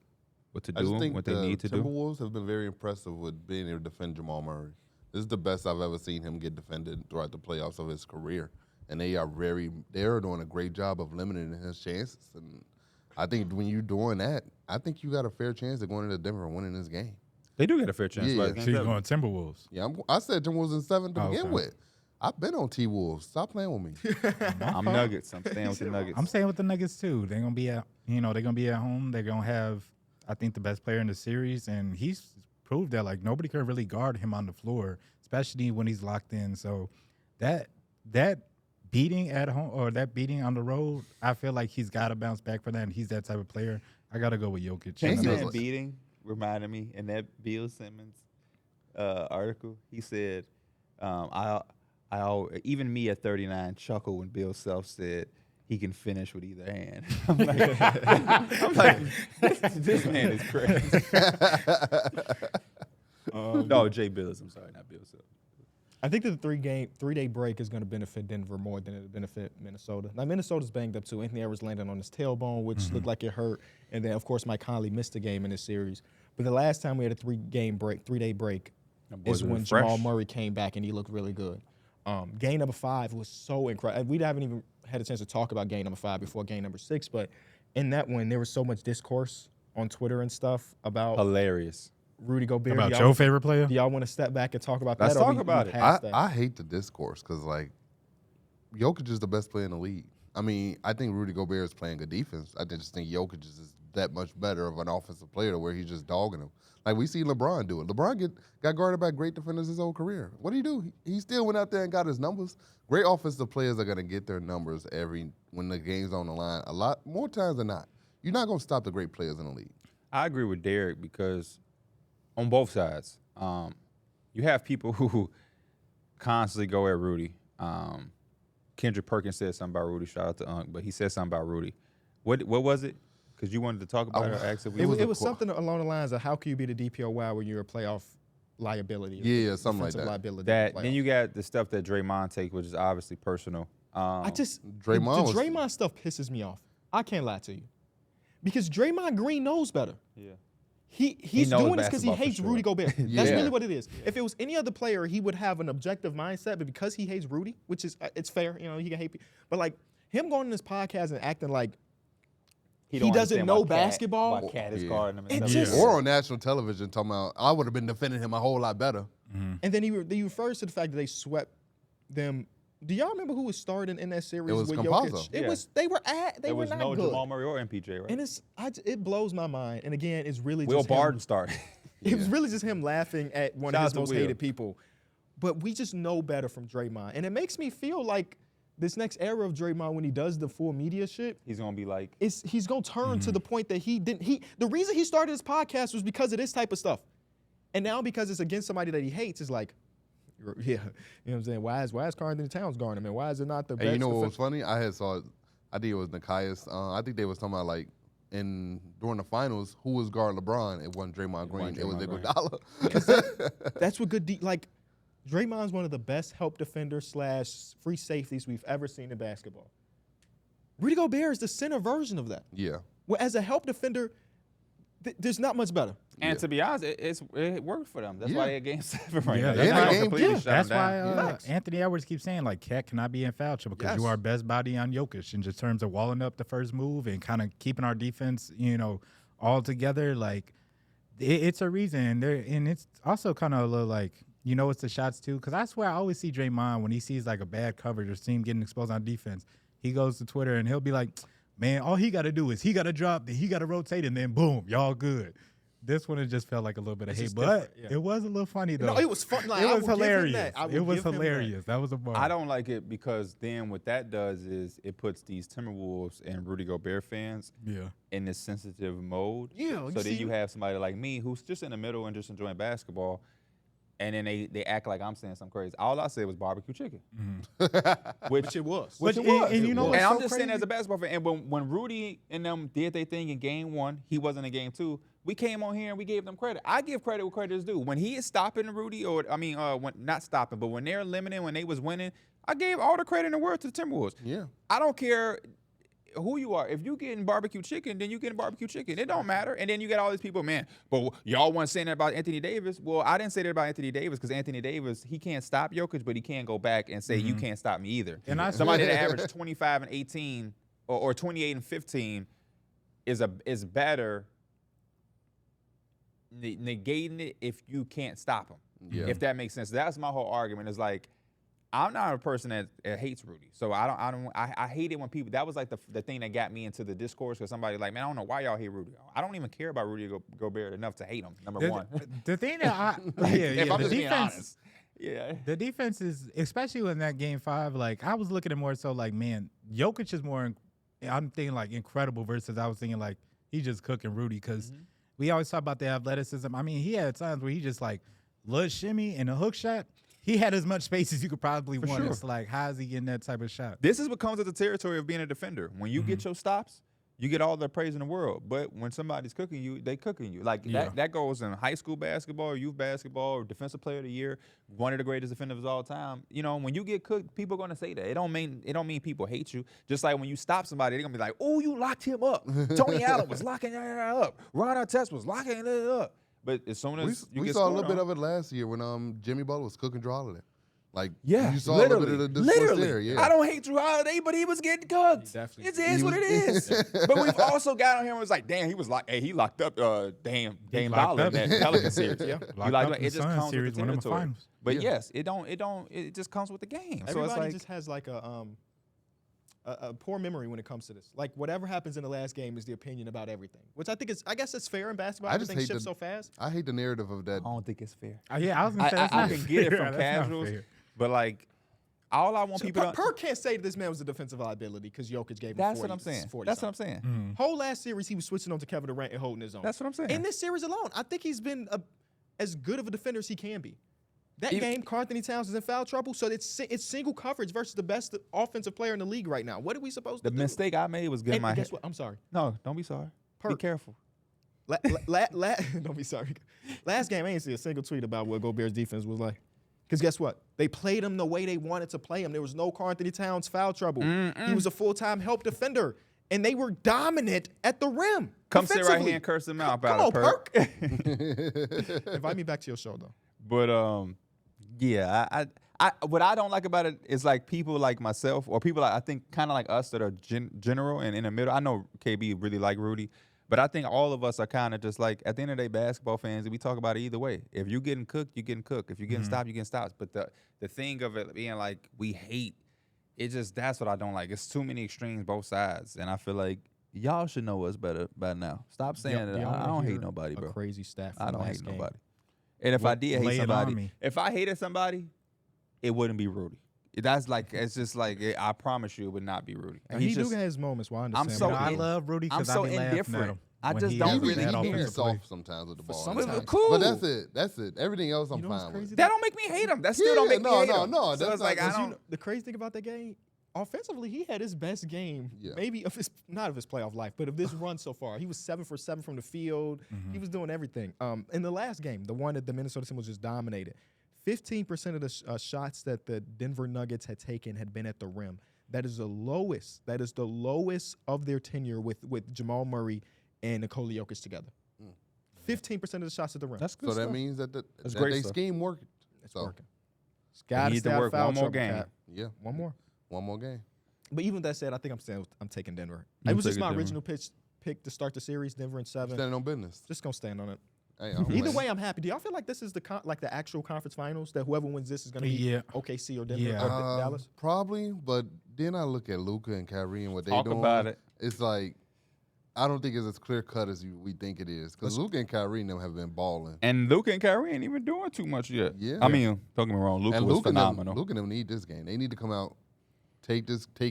to I just do, think what they need to do. Timberwolves have been very impressive with being able to defend Jamal Murray. This is the best I've ever seen him get defended throughout the playoffs of his career, and they are doing a great job of limiting his chances. And I think when you're doing that, I think you got a fair chance of going into Denver and winning this game. They do get a fair chance. Yeah. Like, So you're going Timberwolves. Yeah, I said Timberwolves in 7 to Oh, begin okay. with. I've been on T-Wolves. Stop playing with me. I'm Nuggets. I'm staying with the Nuggets. I'm staying with the Nuggets too. They're gonna be at home. They're gonna have, I think, the best player in the series, and he's proved that like nobody can really guard him on the floor, especially when he's locked in. So that beating at home or that beating on the road, I feel like he's got to bounce back for that, and he's that type of player. I got to go with Jokic. That beating reminded me in that Bill Simmons article. He said, I even me at 39 chuckle when Bill Self said he can finish with either hand. I'm like, this man is crazy. No, Jay Billis. I'm sorry, not Bill Self. I think that the 3-day break is going to benefit Denver more than it'll benefit Minnesota. Now, Minnesota's banged up, too. Anthony Edwards landed on his tailbone, which looked like it hurt. And then, of course, Mike Conley missed a game in this series. But the last time we had a 3-day break is when Jamal Murray came back, and he looked really good. Game number 5 was so incredible. We haven't even had a chance to talk about game number 5 before game number 6, but in that one, there was so much discourse on Twitter and stuff about hilarious. Rudy Gobert. About your favorite player? Do y'all want to step back and talk about Let's that? talk about it. I hate the discourse because, like, Jokic is the best player in the league. I mean, I think Rudy Gobert is playing good defense. I just think Jokic is that much better of an offensive player where he's just dogging him. Like, we see LeBron do it. LeBron got guarded by great defenders his whole career. What did he do? He still went out there and got his numbers. Great offensive players are going to get their numbers when the game's on the line. A lot more times than not. You're not going to stop the great players in the league. I agree with Darrick because on both sides, you have people who constantly go at Rudy. Kendrick Perkins said something about Rudy. Shout out to Unc, but he said something about Rudy. What was it? Because you wanted to talk about it. It was something along the lines of how can you be the DPOY when you're a playoff liability? Yeah, something like that. Liability then you got the stuff that Draymond takes, which is obviously personal. Draymond stuff pisses me off. I can't lie to you, because Draymond Green knows better. Yeah. He's doing this because he hates Rudy Gobert. That's Yeah. really what it is. If it was any other player, he would have an objective mindset, but because he hates Rudy, which is it's fair, you know, he can hate people. But like him going on this podcast and acting like he doesn't know basketball. Why Cat is guarding him. It And just- stuff. Or on national television talking about, I would have been defending him a whole lot better. And then he refers to the fact that they swept them. Do y'all remember who was starting in that series? It was with Campazzo. Jokic? Yeah. They There were was not no good. Jamal Murray or MPJ, right? And it blows my mind. And again, it's really Will just him. Barton started. It was really just him laughing at one Shout of out his to most Will. hated people. But we just know better from Draymond. And it makes me feel like this next era of Draymond, when he does the full media shit, He's gonna be like, he's going to turn to the point that the reason he started his podcast was because of this type of stuff. And now because it's against somebody that he hates, it's like, yeah, you know what I'm saying? Why is Karl Anthony Towns guarding him? And why is it not the best? And you know what was funny? I think it was Nikias. I think they was talking about, like, during the finals, who was guarding LeBron? It wasn't Draymond Green. It was Iguodala. That's what like Draymond's one of the best help defenders / free safeties we've ever seen in basketball. Rudy Gobert is the center version of that. Yeah. Well, as a help defender, there's not much better. and to be honest, it worked for them. That's Yeah. why they're Game 7 right Yeah, now. that's They're not why- gonna completely yeah, shut That's them down. why Anthony Edwards keeps saying, like, Cat cannot be in foul trouble because you Yes. are best body on Jokic in just terms of walling up the first move and kind of keeping our defense, all together. Like, it's a reason. And it's also kind of a little like, it's the shots too. Because I swear I always see Draymond when he sees like a bad coverage or team getting exposed on defense. He goes to Twitter and he'll be like, man, all he got to do is he got to drop, then he got to rotate, and then boom, y'all good. This one, it just felt like a little bit of It's hate, just but different, yeah. it was a little funny though. No, it was fun. Like, It I was will give him hilarious. that. I will It was give him that. hilarious. That was a bar. I don't like it because then what that does is it puts these Timberwolves and Rudy Gobert fans Yeah. in this sensitive mode. Yeah, So you then see- you have somebody like me who's just in the middle and just enjoying basketball, and then they act like I'm saying something crazy. All I said was barbecue chicken, Which it was. But- Which it and- was. and you It know was. what's and I'm so just saying crazy? as a basketball fan. And when Rudy and them did their thing in Game 1, he wasn't in Game 2. We came on here and we gave them credit. I give credit where credit is due. When he is stopping Rudy, when not stopping, but when they're limiting, when they was winning, I gave all the credit in the world to the Timberwolves. Yeah. I don't care who you are. If you getting barbecue chicken, then you getting barbecue chicken. It don't matter. And then you get all these people, man, but y'all want to say that about Anthony Davis. Well, I didn't say that about Anthony Davis because Anthony Davis, he can't stop Jokic, but he can't go back and say, you can't stop me either. And I- Somebody that averaged 25 and 18 or 28 and 15 is better negating it if you can't stop him. Yeah. If that makes sense. That's my whole argument. Is like, I'm not a person that hates Rudy, so I hate it when people. That was like the thing that got me into the discourse because somebody like, man, I don't know why y'all hate Rudy. I don't even care about Rudy Gobert enough to hate him. Number one, The thing that if I'm the just being defense, honest. Yeah. The defense is, especially in that game 5, like I was looking at more so like, man, Jokic is more, I'm thinking like incredible versus I was thinking like he's just cooking Rudy because we always talk about the athleticism. I mean, he had times where he just like little shimmy and a hook shot. He had as much space as you could probably want. sure. It's like, how is he getting that type of shot? This is what comes with the territory of being a defender. When you get your stops, you get all the praise in the world. But when somebody's cooking you, they cooking you. Like that goes in high school basketball, youth basketball, or defensive player of the year, one of the greatest defenders of all time. You know, when you get cooked, people are gonna say that. It don't mean people hate you. Just like when you stop somebody, they're gonna be like, "Oh, you locked him up." Tony Allen was locking that up. Ron Artest was locking it up. But as soon as we saw a little bit of it last year when Jimmy Butler was cooking Drew Holiday. Like, you saw a little bit of the discourse there. Yeah. I don't hate Drew Holiday, but he was getting cooked. It is what it is. But we've also got on here and was like, damn, he was like, hey, he locked up Dame Dollar in that Pelican series. Yeah. Like, it just comes series, with the one of the territory. finals. But yes, it just comes with the game. Everybody so it's like, just has like a poor memory when it comes to this. Like whatever happens in the last game is the opinion about everything, which I think is, I guess it's fair in basketball. Everything shifts so fast. I hate the narrative of that. I don't think it's fair. Yeah, I was gonna say I can get it fair. from That's not casuals, fair. but like, all I want So people to Per can't say this man was a defensive liability because Jokic gave him 40. That's what I'm saying. 40 That's what I'm saying. Whole last series, he was switching on to Kevin Durant and holding his own. That's what I'm saying. In this series alone, I think he's been as good of a defender as he can be. That game, Karl Anthony Towns is in foul trouble, so it's single coverage versus the best offensive player in the league right now. What are we supposed to do? The mistake I made was getting my guess what? I'm sorry. No, don't be sorry. Be careful. Don't be sorry. Last game, I ain't see a single tweet about what Gobert's defense was like. Because guess what? They played him the way they wanted to play him. There was no Karl Anthony Towns foul trouble. He was a full-time help defender, and they were dominant at the rim. Come sit right here and curse him out about Come it, on, Perk. Invite me back to your show, though. But yeah, I what I don't like about it is like people like myself or people like, I think kind of like us that are general and in the middle. I know KB really like Rudy, but I think all of us are kind of just like, at the end of the day, basketball fans, and we talk about it either way. If you're getting cooked, you're getting cooked. If you're getting stopped, you're getting stopped. But the thing of it being like we hate, that's what I don't like. It's too many extremes both sides, and I feel like y'all should know us better by now. Stop saying that. I don't hate nobody, bro. Crazy stat. I don't hate nobody. And if I did hate somebody, if I hated somebody, it wouldn't be Rudy. That's like, it's just like, I promise you it would not be Rudy. And he do get his moments. Well, I understand. I love Rudy because I'm so I be laughing at indifferent. him. I when just he don't is really that he care. be offensive soft play. sometimes with the ball. sometimes. Cool. But that's it. Everything else I'm You know what's fine crazy? with. That don't make me hate him. That still don't make me hate him. No. So it's like, I don't. The crazy thing about that game, offensively, he had his best game, maybe of his, not of his playoff life, but of this run so far. He was 7 for 7 from the field. He was doing everything. In the last game, the one that the Minnesota Timberwolves just dominated, 15% of the shots that the Denver Nuggets had taken had been at the rim. That is the lowest. That is the lowest of their tenure with Jamal Murray and Nikola Jokic together. 15% of the shots at the rim. That's good So stuff. that means that That's that great they stuff. scheme worked. It's working. It's got need to work one more game. Yeah, One more. one more game. But even with that said, I think I'm taking Denver. It was just my original pick to start the series, Denver in 7. Standing on business. Just gonna stand on it. Hey, Either way, I'm happy. Do y'all feel like this is the actual conference finals, that whoever wins this is gonna be OKC or Denver or Dallas? Probably, but then I look at Luka and Kyrie and what they Talk doing. about it. It's like, I don't think it's as clear cut as we think it is, because Luka and Kyrie and them have been balling. And Luka and Kyrie ain't even doing too much yet. Yeah. I mean, don't get me wrong, Luka was phenomenal. Luka and them need this game. They need to come out, take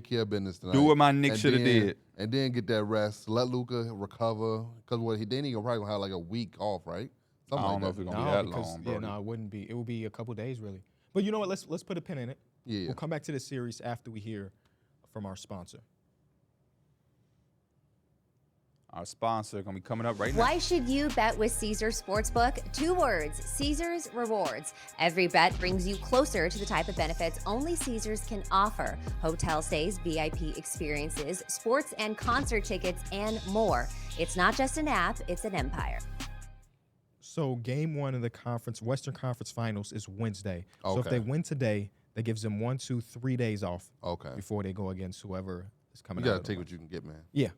care of business tonight. Do what my Knicks and should have then- did. And then get that rest. Let Luka recover, because then he probably gonna have like a week off, right? I don't know if it's gonna be that because long, bro. no, it wouldn't be. It would be a couple days really. But you know what? Let's put a pin in it. Yeah. We'll come back to this series after we hear from our sponsor. Our sponsor gonna be coming up right now. Why should you bet with Caesars Sportsbook? 2 words, Caesars Rewards. Every bet brings you closer to the type of benefits only Caesars can offer. Hotel stays, VIP experiences, sports and concert tickets, and more. It's not just an app, it's an empire. So game 1 of the Western Conference Finals is Wednesday. So if Okay. they win today, that gives them 1, 2, 3 days off Okay. before they go against whoever is You coming out. gotta of the take West. what you can get, man. Yeah.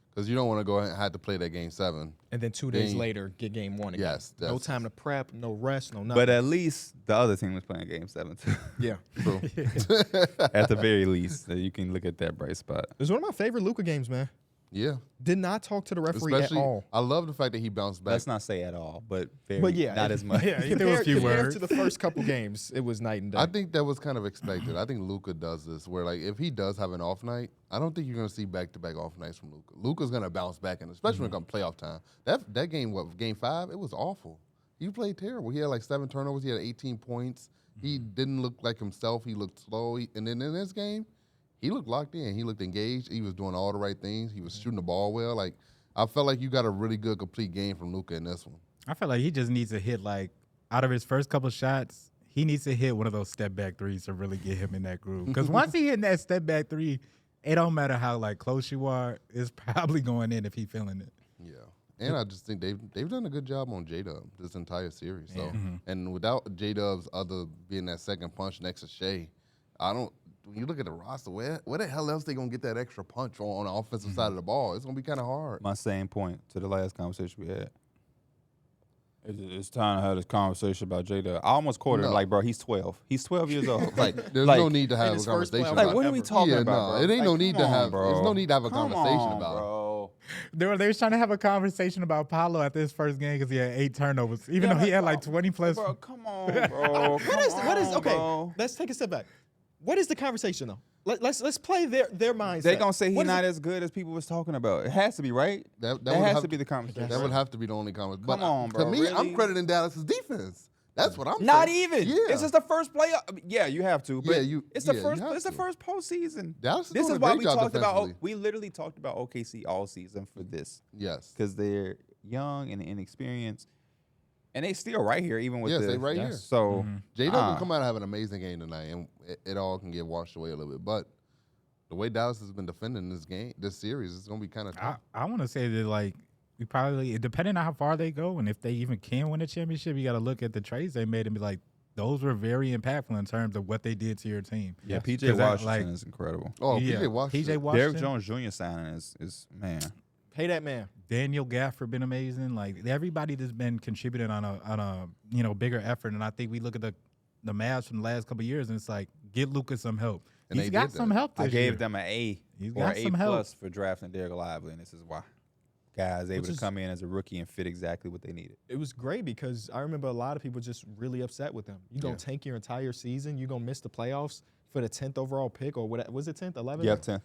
Because you don't want to go and have to play that game 7. And then 2 days Then- later, get game 1 again. Yes, No that's- time to prep, no rest, no nothing. But at least the other team was playing Game 7 too. yeah. True. At the very least, you can look at that bright spot. It's one of my favorite Luka games, man. Yeah. Did not talk to the referee Especially, at all. I love the fact that he bounced back. Let's not say at all, but yeah, not as much. Yeah, he threw a few compared words. to the first couple games, it was night and day. I think that was kind of expected. I think Luka does this, where like if he does have an off night, I don't think you're gonna see back-to-back off nights from Luka. Luka's gonna bounce back, and especially when it comes playoff time. That game, game 5, it was awful. He played terrible. He had like 7 turnovers. He had 18 points. He didn't look like himself. He looked slow. And then in this game, he looked locked in. He looked engaged. He was doing all the right things. He was shooting the ball well. Like I felt like you got a really good complete game from Luka in this one. I feel like he just needs to hit, like, out of his first couple shots, he needs to hit one of those step-back threes to really get him in that groove. Because once he hit that step-back three, it don't matter how, like, close you are, it's probably going in if he's feeling it. Yeah. And I just think they've done a good job on J-Dub this entire series. So, and without J-Dub's other being that second punch next to Shea, when you look at the roster, where the hell else they gonna get that extra punch on the offensive side of the ball? It's gonna be kind of hard. My same point to the last conversation we had. It's time to have this conversation about J-Dub. I almost quoted him like, bro, he's 12. He's 12 years old. Like, There's no need to have a his first conversation playoff about like, what are we talking about, bro? It ain't no need to have. Bro. There's no need to have a conversation about it. Bro. They was trying to have a conversation about Paolo after his first game because he had 8 turnovers, even though he had like 20 plus. Bro, come on, bro. What is okay? Bro. Let's take a step back. What is the conversation though? Let's play their mindset. They gonna say he's What is not it? as good as people was talking about. It has to be, right? That That would has have to be the conversation. That would have to be the only conversation. Come on, bro, To me, I'm really? crediting Dallas's defense. That's what I'm Not saying. even. Yeah. It's just the first playoff. I mean, yeah, you have to. But it's the you first. have It's the to. first postseason. Dallas is This doing is a why great we job talked about. defensively. We literally talked about OKC all season for this Yes. because they're young and inexperienced, and they still right here even with Yes, the. they right here. So J-Dub will come out and have an amazing game tonight, and it all can get washed away a little bit. But the way Dallas has been defending this series, it's going to be kind of tough. I want to say that, like, we probably, depending on how far they go and if they even can win a championship, you got to look at the trades they made and be like, those were very impactful in terms of what they did to your team. yeah, PJ 'Cause that, Washington like- is incredible. Oh, Yeah, PJ Washington. PJ Washington. Derrick Jones Jr. signing is man. Pay that man. Daniel Gafford been amazing. Like, everybody that's been contributing on a bigger effort. And I think we look at the Mavs from the last couple of years and it's like, get Lucas some help. And He's they got did some that. help this I gave year. them an A He's or got A some help. plus for drafting Derrick Lively, and this is why. Guys able to come in as a rookie and fit exactly what they needed. It was great because I remember a lot of people just really upset with him. You gonna tank your entire season. You gonna miss the playoffs for the 10th overall pick or what? Was it 10th, 11th? Yep, 10.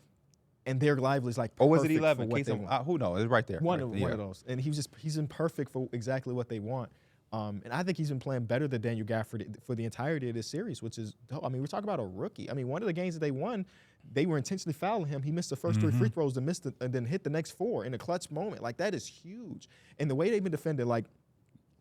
And Derek Lively's like, Or was it perfect 11? for what Case they of, want. who knows? It's right there. One right of those, and he's been perfect for exactly what they want. And I think he's been playing better than Daniel Gafford for the entirety of this series, which is dope. I mean, we're talking about a rookie. I mean, one of the games that they won, they were intentionally fouling him. He missed the first 3 free throws and then hit the next 4 in a clutch moment. Like, that is huge. And the way they've been defended, like,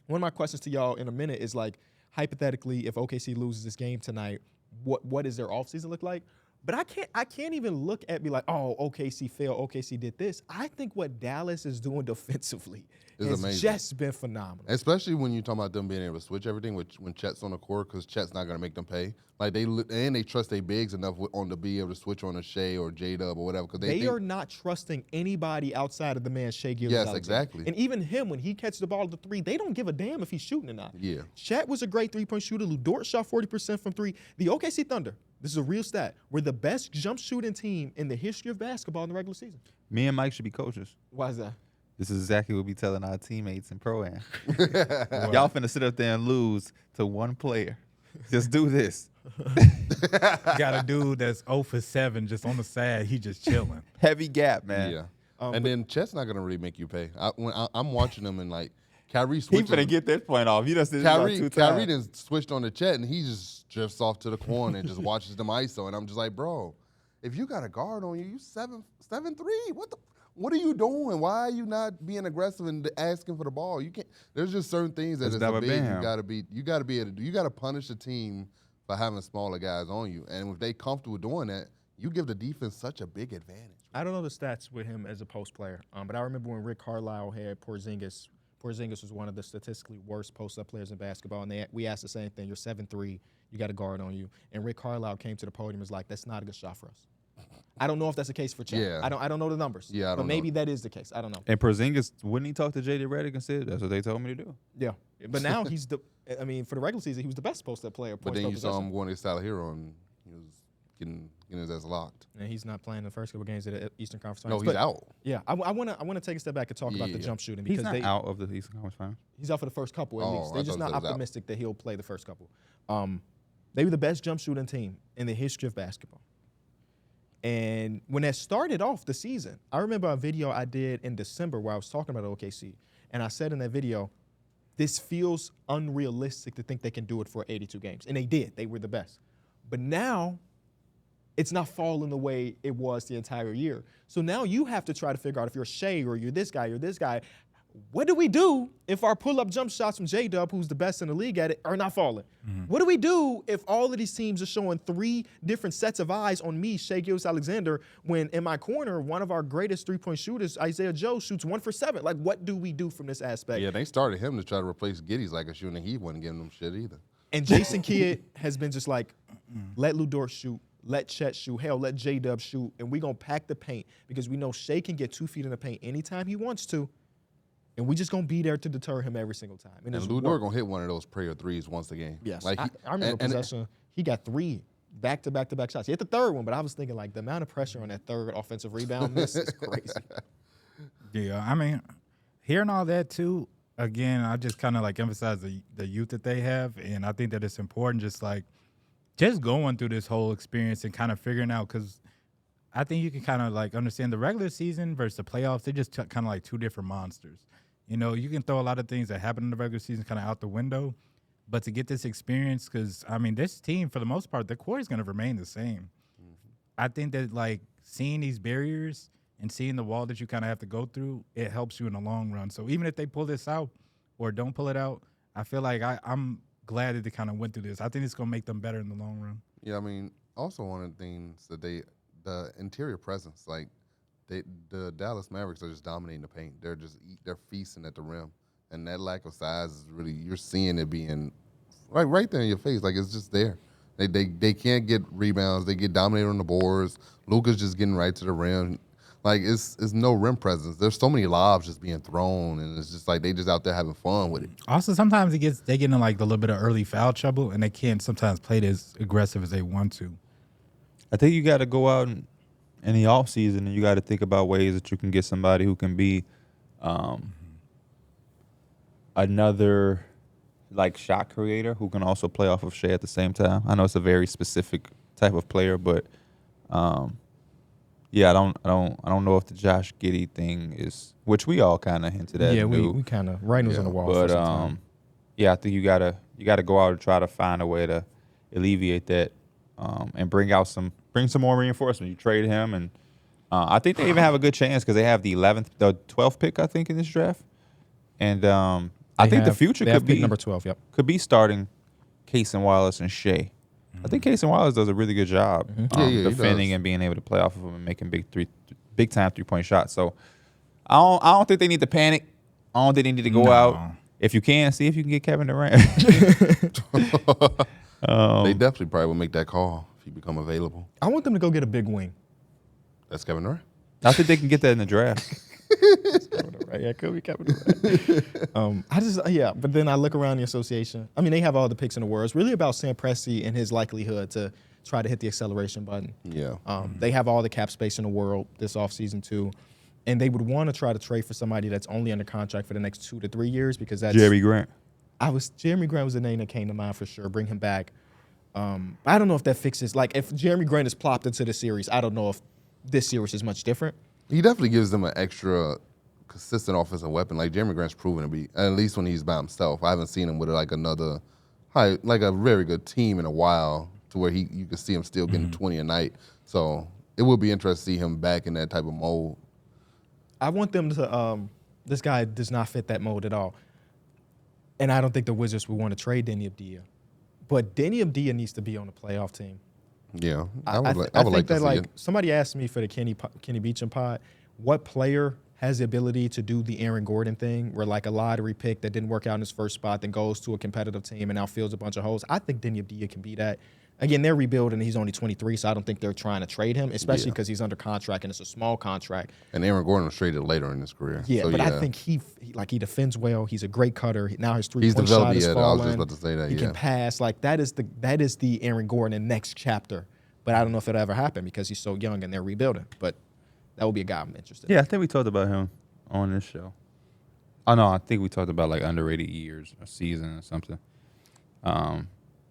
one of my questions to y'all in a minute is, like, hypothetically, if OKC loses this game tonight, what does their offseason look like? But I can't even look at me like, oh, OKC failed, OKC did this. I think what Dallas is doing defensively has amazing. just been phenomenal. Especially when you talk about them being able to switch everything when Chet's on the court, because Chet's not going to make them pay. Like they trust their bigs enough on to be able to switch on a Shea or J-Dub or whatever. Because They are not trusting anybody outside of the man Shea Gilgeous. Yes, exactly. And even him, when he catches the ball at the 3, they don't give a damn if he's shooting or not. Yeah. Chet was a great 3-point shooter. Lou Dort shot 40% from 3. The OKC Thunder, this is a real stat, were the best jump shooting team in the history of basketball in the regular season. Me and Mike should be coaches. Why is that? This is exactly what we telling our teammates in Pro-Am. Y'all finna sit up there and lose to one player. Just do this. Got a dude that's 0 for 7 just on the side. He just chilling. Heavy gap, man. Yeah. And then Chet's not going to really make you pay. I'm watching them and, like, Kyrie He switched. finna get this point off. You done said this about 2 times. Kyrie done switched on the Chet, and he just drifts off to the corner and just watches them ISO. And I'm just like, bro, if you got a guard on you, you 7'3". What are you doing? Why are you not being aggressive and asking for the ball? You can't. There's just certain things that It's as a never big been you him. gotta be able to do. You gotta punish the team for having smaller guys on you. And if they comfortable doing that, you give the defense such a big advantage. I don't know the stats with him as a post player, but I remember when Rick Carlisle had Porzingis. Porzingis was one of the statistically worst post-up players in basketball, and we asked the same thing. You're 7'3", you got a guard on you. And Rick Carlisle came to the podium and was like, that's not a good shot for us. I don't know if that's the case for Chet. Yeah. I don't know the numbers. Yeah, I don't but maybe know. that is the case. I don't know. And Porzingis, wouldn't he talk to J.D. Redick and said, that's what they told me to do? Yeah. But now he's for the regular season, he was the best post-up player. But then you saw him going to Salahiro and he was getting taking it as locked. And he's not playing the first couple games of the Eastern Conference No, Finals. he's But, out. yeah, I want to take a step back and talk about the jump shooting He's because not out of the Eastern Conference Finals. he's out for the first couple at Oh, least. I They're just thought not he was out. optimistic that he'll play the first couple. They were the best jump shooting team in the history of basketball. And when that started off the season, I remember a video I did in December where I was talking about OKC. And I said in that video, this feels unrealistic to think they can do it for 82 games. And they did. They were the best. But now, it's not falling the way it was the entire year. So now you have to try to figure out if you're Shea or you're this guy, what do we do if our pull-up jump shots from J-Dub, who's the best in the league at it, are not falling? What do we do if all of these teams are showing 3 different sets of eyes on me, Shea Gilgeous-Alexander, when in my corner, one of our greatest three-point shooters, Isaiah Joe, shoots 1 for 7? Like, what do we do from this aspect? Yeah, they started him to try to replace Giddey's like a shooting, and he wasn't giving them shit either. And Jason Kidd has been just like, let Lu Dort shoot, let Chet shoot, hell, let J-Dub shoot, and we're going to pack the paint because we know Shea can get 2 feet in the paint anytime he wants to. And we just gonna be there to deter him every single time. And Lu Dort gonna hit one of those prayer threes once again. Yes, like I remember possession. He got 3 back-to-back shots. He hit the third one, but I was thinking like the amount of pressure on that third offensive rebound miss is crazy. Yeah, I mean, hearing all that too, again, I just kind of like emphasize the youth that they have, and I think that it's important just going through this whole experience and kind of figuring out, because I think you can kind of like understand the regular season versus the playoffs. They're just kind of like 2 different monsters. You know, you can throw a lot of things that happen in the regular season kind of out the window, but to get this experience, because, I mean, this team, for the most part, the core is going to remain the same. I think that, like, seeing these barriers and seeing the wall that you kind of have to go through, it helps you in the long run. So even if they pull this out or don't pull it out, I feel like I'm glad that they kind of went through this. I think it's going to make them better in the long run. Yeah, I mean, also one of the things that the interior presence, like, the Dallas Mavericks are just dominating the paint. They're feasting at the rim, and that lack of size is really, you're seeing it being right there in your face. Like, it's just there. They can't get rebounds. They get dominated on the boards. Luka's just getting right to the rim. Like, it's no rim presence. There's so many lobs just being thrown, and it's just like they just out there having fun with it. Also, sometimes they get in like a little bit of early foul trouble, and they can't sometimes play it as aggressive as they want to. I think you got to go out in the offseason, and you got to think about ways that you can get somebody who can be another like shot creator who can also play off of Shea at the same time. I know it's a very specific type of player, but yeah, I don't know if the Josh Giddey thing is, which we all kind of hinted at. Yeah, we kind of writing was on the wall. But for some time. yeah, I think you gotta go out and try to find a way to alleviate that and bring some more reinforcement. You trade him, and I think they even have a good chance because they have the 12th pick, I think, in this draft, and I think the future could be number 12. Yep, could be starting Casey Wallace and Shea. I think Casey Wallace does a really good job defending and being able to play off of him and making big time 3-point shots. So I don't think they need to panic. I don't think they need to go out. If you can, see if you can get Kevin Durant. They definitely probably will make that call if he become available. I want them to go get a big wing. That's Kevin Durant. I think they can get that in the draft. Yeah, it could be Kevin Durant. But then I look around the association. I mean, they have all the picks in the world. It's really about Sam Presti and his likelihood to try to hit the acceleration button. Yeah. They have all the cap space in the world this offseason too. And they would want to try to trade for somebody that's only under contract for the next 2 to 3 years because that's Jeremy Grant. Jeremy Grant was the name that came to mind for sure. Bring him back. I don't know if that fixes, like, if Jeremy Grant is plopped into the series, I don't know if this series is much different. He definitely gives them an extra consistent offensive weapon. Like, Jeremy Grant's proven to be, at least when he's by himself. I haven't seen him with like a very good team in a while to where you can see him still getting 20 a night. So it would be interesting to see him back in that type of mold. I want them to, this guy does not fit that mold at all. And I don't think the Wizards would want to trade Denny Abdia. But Denny Abdia needs to be on the playoff team. Yeah, I would like to see it. Somebody asked me for the Kenny Beecham pod, what player has the ability to do the Aaron Gordon thing where like a lottery pick that didn't work out in his first spot then goes to a competitive team and now fills a bunch of holes. I think Denny Abdia can be that. Again, they're rebuilding. He's only 23, so I don't think they're trying to trade him, especially because he's under contract and it's a small contract. And Aaron Gordon was traded later in his career. Yeah, so, but I think he defends well. He's a great cutter. Now his 3-point shot is falling. I was just about to say that. He can pass. Like that is the Aaron Gordon in next chapter. But I don't know if it'll ever happen because he's so young and they're rebuilding. But that would be a guy I'm interested in. Yeah, I think we talked about him on this show. Oh, no, I think we talked about, like, underrated years or season or something.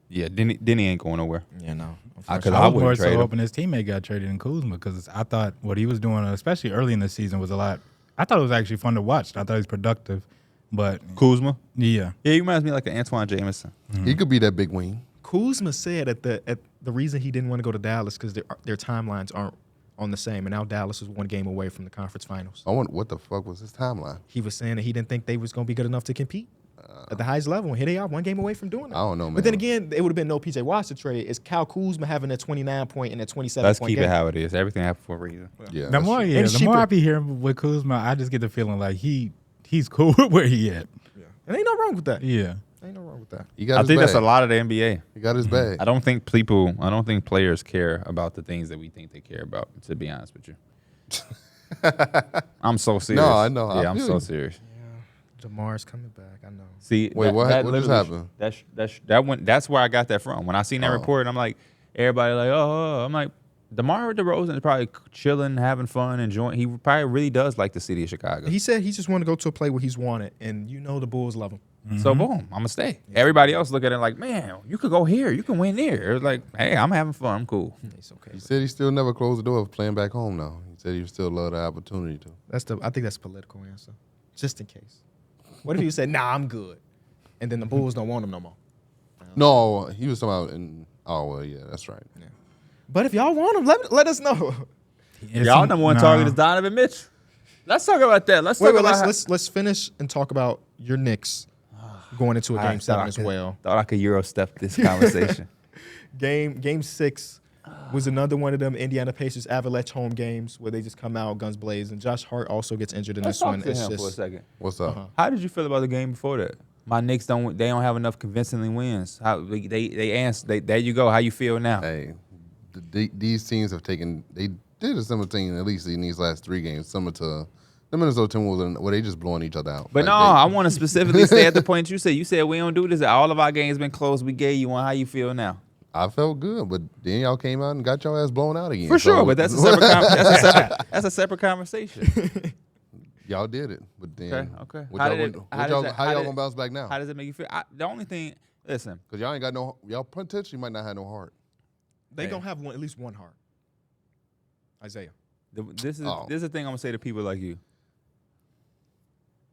Yeah, Denny ain't going nowhere. Yeah, no. Because I was wouldn't more trade so him. hoping his teammate got traded in Kuzma because I thought what he was doing, especially early in the season, was a lot. I thought it was actually fun to watch. I thought he was productive. But, Kuzma? yeah. Yeah, he reminds me like an Antoine Jameson. He could be that big wing. Kuzma said at the reason he didn't want to go to Dallas because their timelines aren't on the same. And now Dallas is one game away from the conference finals. I wonder what the fuck was his timeline. He was saying that he didn't think they was going to be good enough to compete at the highest level. And here they are, one game away from doing that. I don't know, man. But then again, it would have been no P.J. Washington trade. It's Kyle Kuzma having a 29-point and a 27-point Let's keep game. it how it is. Everything happened for a reason. Yeah, The that's more, true. yeah, And the more I cheaper. be hearing with Kuzma, I just get the feeling like he's cool with where he at. And ain't no wrong with that. Yeah. Ain't no wrong with that. He got I his think bag. that's a lot of the NBA. He got his bag. I don't think players care about the things that we think they care about, to be honest with you. I'm so serious. No, I know. Yeah, I I'm feel so you. serious. DeMar's coming back. I know. See, Wait, what just literally- happened? That's where I got that from. When I seen that Oh. report, I'm like, everybody like, I'm like, DeMar DeRozan is probably chilling, having fun, enjoying. He probably really does like the city of Chicago. He said he just wanted to go to a place where he's wanted, and you know the Bulls love him. So boom, I'm gonna stay. Everybody else look at it like, man, you could go here, you can win there. It's like, hey, I'm having fun, I'm cool. It's okay. He said he still never closed the door of playing back home now. He said he still love the opportunity to. I think that's a political answer, just in case. What if you said, "Nah, I'm good," and then the Bulls don't want him no more? No, he was talking about well, yeah, that's right. But if y'all want him, let us know. Y'all number one target is Donovan Mitchell. Let's talk about that. Let's talk about let's finish and talk about your Knicks going into a game 7 as well. Thought I could Euro step this conversation. Game 6 was another one of them Indiana Pacers Avalanche home games where they just come out guns blazing. Josh Hart also gets injured in Let's this talk one. to It's him for a just second. What's up? How did you feel about the game before that? My Knicks don't have enough convincingly wins. How they answered. There you go. How you feel now? Hey, these teams have taken. They did a similar thing at least in these last 3 games, similar to the Minnesota Timberwolves, where they just blowing each other out. But Like, I want to specifically stay at the point you said. You said we don't do this. All of our games been close. We gave you one. How you feel now? I felt good, but then y'all came out and got your ass blown out again. For sure, So- but that's a separate that's a separate conversation. y'all did it. But then, Okay. What How y'all, did it- gonna- how what does y'all, that- how how y'all did- gonna bounce back now? How does it make you feel? The only thing, listen, Because y'all ain't got no. Y'all potentially might not have no heart. they gonna have at least one heart. Isaiah. this is Oh. this is the thing I'm gonna say to people like you.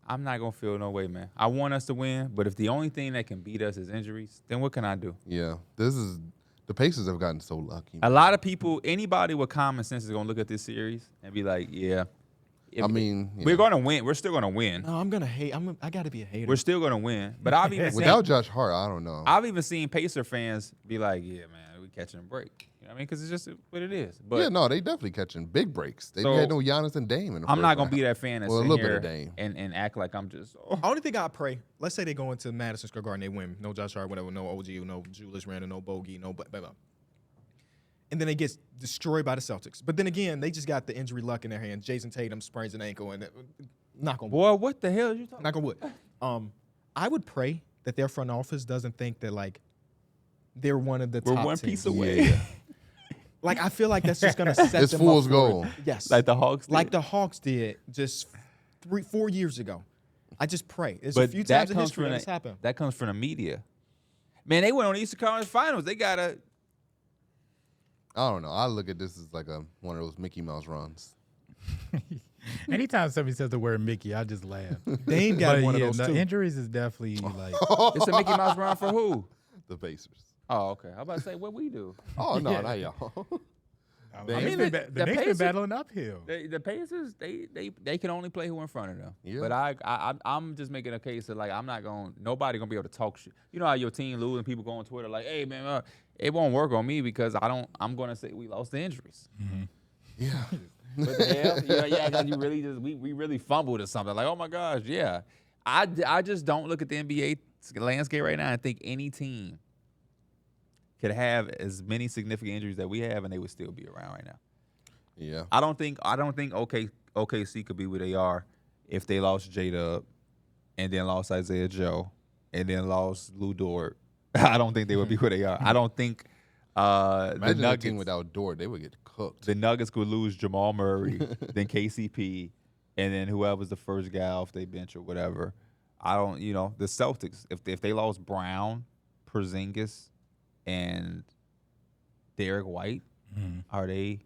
I'm not gonna feel no way, man. I want us to win, but if the only thing that can beat us is injuries, then what can I do? Yeah, the Pacers have gotten so lucky. A lot of people, anybody with common sense is gonna look at this series and be like, yeah. I mean, you we're know, gonna win. We're still gonna win. No, I'm gonna hate. I gotta be a hater. We're still gonna win. But I've even seen, without Josh Hart, I don't know. I've even seen Pacer fans be like, yeah, man, we catching a break. You know what I mean? Because it's just what it is. But yeah, no, they definitely catching big breaks. They So, had no Giannis and Dame in the I'm first not gonna round. be that fan that's Well, a sit little bit here of Dame. and act like I'm just. Only thing I pray, let's say they go into Madison Square Garden, they win. No Josh Hart, whatever, no OG, no Julius Randle, no Bogey, no blah, blah, blah. And then they get destroyed by the Celtics. But then again, they just got the injury luck in their hand. Jason Tatum sprains an ankle, and knock on wood. Boy, what the hell are you talking? Knock on wood. I would pray that their front office doesn't think that like they're one of the We're top one teams. piece away. Yeah. Like I feel like that's just gonna set It's them fool's up for gold. it. Yes, Like the Hawks did. like the Hawks did just 3-4 years ago. I just pray. There's a But few that times in comes history from that has happened. that comes from the media. Man, they went on the Eastern Conference Finals. They gotta. I don't know. I look at this as like one of those Mickey Mouse runs. Anytime somebody says the word Mickey, I just laugh. Dame got But one of yeah, those the too. injuries is definitely like It's a Mickey Mouse run for who? The Pacers. Oh, okay. I'm about to say what we do. Oh no, Yeah. not y'all. the mean, Knicks the been Pacers- battling uphill. The Pacers, they can only play who in front of them. Yeah. But I'm just making a case that like I'm not going. Nobody gonna be able to talk shit. You know how your team lose and people go on Twitter like, hey man, it won't work on me because I'm gonna say we lost the injuries. Yeah. What the hell? Yeah, cause you really just we really fumbled or something. Like, oh my gosh, yeah. I just don't look at the NBA landscape right now and think any team could have as many significant injuries that we have and they would still be around right now. Yeah. I don't think OKC could be where they are if they lost J-Dub and then lost Isaiah Joe and then lost Lou Dort. I don't think they would be where they are. I don't think The Imagine a team Nuggets without Dort, they would get cooked. The Nuggets could lose Jamal Murray, then KCP, and then whoever's the first guy off their bench or whatever. I don't, the Celtics, if they lost Brown, Porzingis, and Darrick White, are they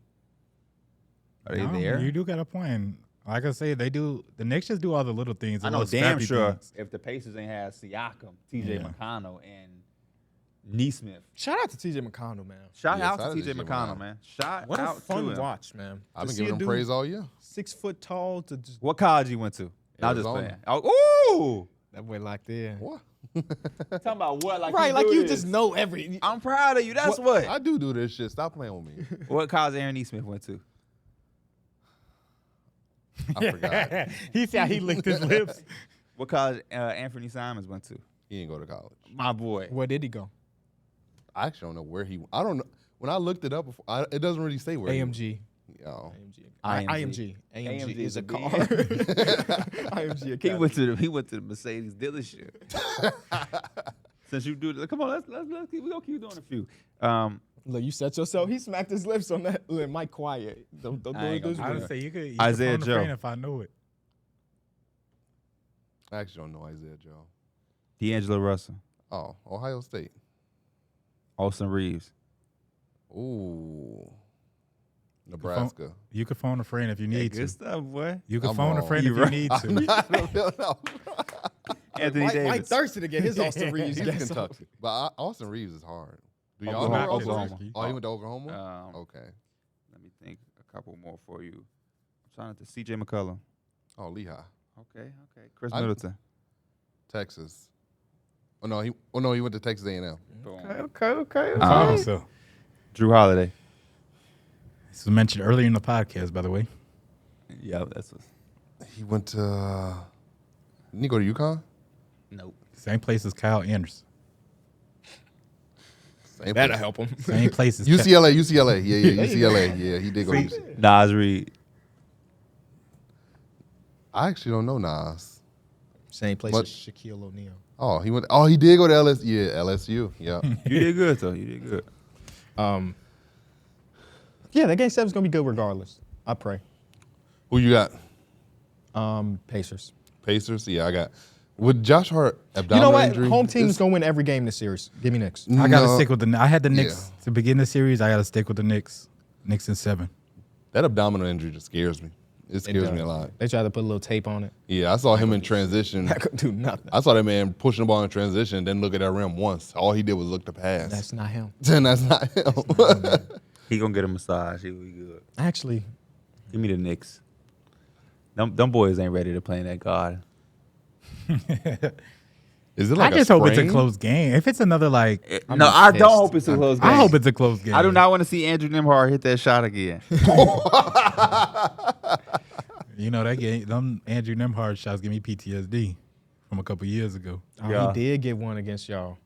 there? You do got a point. Like I say, they do. The Knicks just do all the little things. The I know little damn scrappy sure things. if the Pacers ain't had Siakam, TJ McConnell, and Neesmith. Shout out to TJ McConnell, man. Shout Yeah, out to shout out to TJ TJ McConnell, McConnell. man. Shout What a out to fun him. watch, man. I've To been see a giving him dude praise all year. 6 foot tall to just What college you went to? Not just Arizona. playing. Oh, that boy locked in. What? talking about what? Like Right, you like do you this. just know every. I'm proud of you. That's what. I do this shit. Stop playing with me. What college Aaron Neesmith went to? I forgot. He said he licked his lips. What college Anthony Simons went to? He didn't go to college. My boy. Where did he go? I actually don't know where he. I don't know. When I looked it up before, it doesn't really say where. AMG. Oh. IMG. AMG AMG is a is a car. B. IMG He Academy. went to the Mercedes dealership. Since you do, come on, let's keep, we gonna keep doing a few. Look, you set yourself. He smacked his lips on that. Look, Mike, quiet. Don't do I it ain't this gonna I way. would say you could Isaiah phone a Joe. friend if I knew it. I actually don't know Isaiah Joe. D'Angelo Russell, Oh, Ohio State. Austin Reeves. Ooh. Nebraska. You could phone a friend if you need Good to. stuff, boy. You could I'm phone a wrong. friend You if you right. need to. No. Anthony Mike Davis. thirsty to get his Austin Reeves He's guess. Kentucky. But Austin Reeves is hard. Do y'all Oklahoma. know Austin Oklahoma. Reeves? Oh, he went to Oklahoma? Okay. Let me think a couple more for you. I'm trying to CJ McCollum. Oh, Lehigh. Okay. Chris I- Middleton. Texas. Oh no, he went to Texas A&M. Boom. Okay. So Drew Holiday. this was mentioned earlier in the podcast, by the way. Yeah, that's what. He went to didn't he go to UConn? Nope. Same place as Kyle Anderson. Same That'll place. help him. Same place as UCLA. Yeah, UCLA. Yeah, he did go. to UCLA. Nas Reed. I actually don't know Nas. Same place What? as Shaquille O'Neal. Oh, he went. Oh, he did go to LSU. Yeah, LSU. Yeah. You did good though. You did good. Yeah, that game 7's gonna be good regardless. I pray. Who you got? Pacers. Pacers. Yeah, I got. With Josh Hart You abdominal know what? injury. Home team is it's- gonna win every game this series. Give me Knicks. I got to No. stick with I had the Knicks to begin the series. I got to stick with the Knicks. Knicks in 7. That abdominal injury just scares me. It scares me a lot. They tried to put a little tape on it. Yeah, I saw him in transition. Not gonna do nothing. I saw that man pushing the ball in transition, then look at that rim once. All he did was look to pass. That's not him. Then that's not him. He gonna get a massage. He will be good. Actually, Give me the Knicks. Them boys ain't ready to play in that guard. Is it like I just hope it's a sprain? close game. If it's another I'm No, I pissed. don't hope it's a close game. I hope it's a close game. I do not want to see Andrew Nimhard hit that shot again. You know that game. Them Andrew Nemhard shots give me PTSD from a couple years ago. Yeah. he did get one against y'all.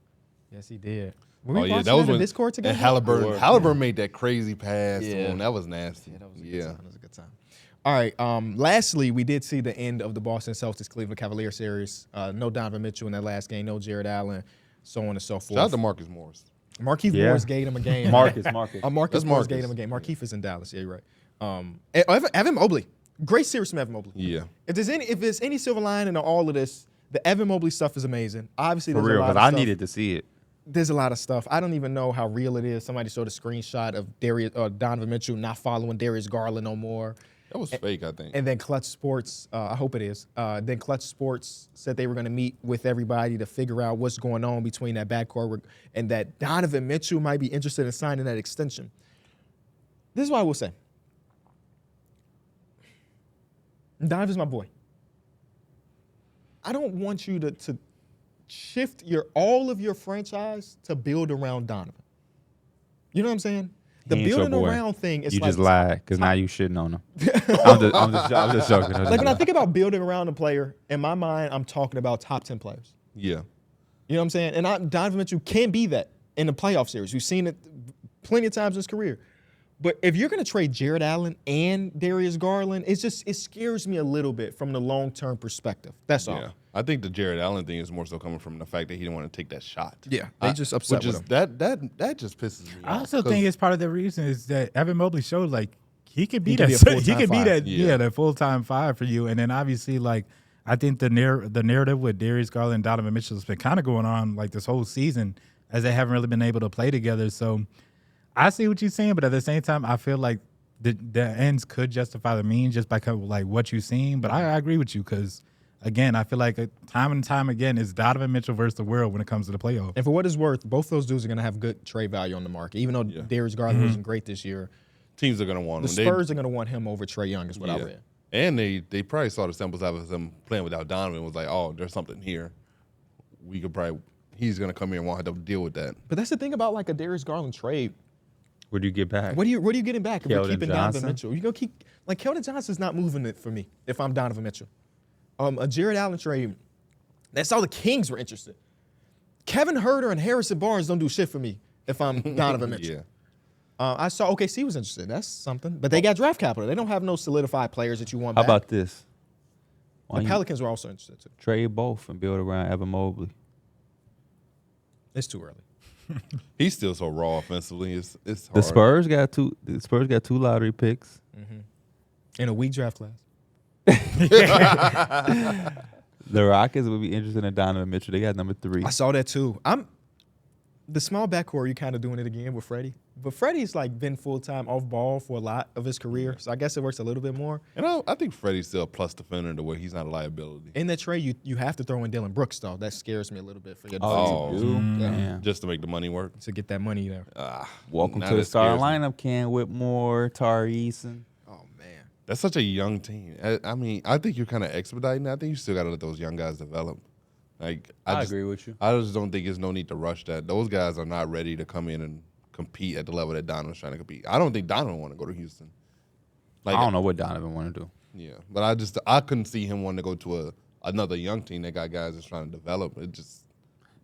Yes, he did. Were we Oh yeah, watching that was in when Discord together. And Halliburton. Yeah. Halliburton made that crazy pass. Yeah. To him. That was nasty. Yeah, that was a good time. That was a good time. All right. Lastly, we did see the end of the Boston Celtics Cleveland Cavaliers series. No Donovan Mitchell in that last game. No Jared Allen. So on and so forth. Shout out to Marcus Morris. Markieff Yeah. Morris gave him a game. Marcus. Marcus That's Morris Marcus. gave him a game. Markieff is in Dallas. Yeah, you're right. Evan Mobley. Great series from Evan Mobley. Yeah. If there's any silver lining in all of this, the Evan Mobley stuff is amazing. Obviously, For there's real, a lot because of I stuff. needed to see it. There's a lot of stuff. I don't even know how real it is. Somebody showed a screenshot of Donovan Mitchell not following Darius Garland no more. That was fake, I think. And then Clutch Sports, I hope it is. Then Clutch Sports said they were going to meet with everybody to figure out what's going on between that backcourt and that Donovan Mitchell might be interested in signing that extension. This is what I will say. Donovan's my boy. I don't want you to shift all of your franchise to build around Donovan. You know what I'm saying? The He ain't your building boy. around thing is You like just lied, because now you shitting on him. I'm just joking. like when I think about building around a player, in my mind, I'm talking about top 10 players. Yeah. You know what I'm saying? And Donovan Mitchell can be that in the playoff series. We've seen it plenty of times in his career. But if you're going to trade Jared Allen and Darius Garland, it scares me a little bit from the long-term perspective. That's all. Yeah. I think the Jared Allen thing is more so coming from the fact that he didn't want to take that shot. Yeah, they just upset with him. That just pisses me off. I also think it's part of the reason is that Evan Mobley showed like he could be He could that. be a He could be full-time that. five. Yeah, that full-time five for you. And then obviously, like I think the narrative with Darius Garland and Donovan Mitchell has been kind of going on like this whole season, as they haven't really been able to play together. So I see what you're saying, but at the same time, I feel like the ends could justify the means just by kind of like what you've seen. But I agree with you because, again, I feel like time and time again, it's Donovan Mitchell versus the world when it comes to the playoffs. And for what it's worth, both those dudes are going to have good trade value on the market. Even though Darius Garland wasn't great this year, Teams are going to want the him. Spurs are going to want him over Trae Young is what I read. And they probably saw the samples out of him playing without Donovan and was like, oh, there's something here. He's going to come here and want to deal with that. But that's the thing about like a Darius Garland trade. What do you get back? What are you getting back if you're Keldon keeping Johnson? Donovan Mitchell? You're going to keep – like Keldon Johnson's not moving it for me if I'm Donovan Mitchell. A Jared Allen trade, that's all the Kings were interested. Kevin Huerter and Harrison Barnes don't do shit for me if I'm Donovan Mitchell. Yeah. I saw OKC was interested. That's something. But they got draft capital. They don't have no solidified players that you want How back. about this? Why The you Pelicans were also interested too. trade both and build around Evan Mobley? It's too early. He's still so raw offensively. It's hard. The Spurs got two lottery picks. In a weak draft class. The Rockets would be interested in Donovan Mitchell. They got number 3. I saw that too. The small backcourt, you're kind of doing it again with Freddie. But Freddie's like been full-time off ball for a lot of his career. So I guess it works a little bit more. And I think Freddie's still a plus defender the way he's not a liability. In that trade, you have to throw in Dylan Brooks, though. That scares me a little bit for your Oh, defense. Man. Just to make the money work. To get that money there. Welcome Now to the that starting scares me. lineup, Ken Whitmore, Tari Eason. Oh, man. That's such a young team. I mean, I think you're kind of expediting. I think you still got to let those young guys develop. Like I just agree with you. I just don't think there's no need to rush that. Those guys are not ready to come in and compete at the level that Donovan's trying to compete. I don't think Donovan want to go to Houston. Like I don't know what Donovan want to do. Yeah, but I couldn't see him wanting to go to another young team that got guys that's trying to develop. It just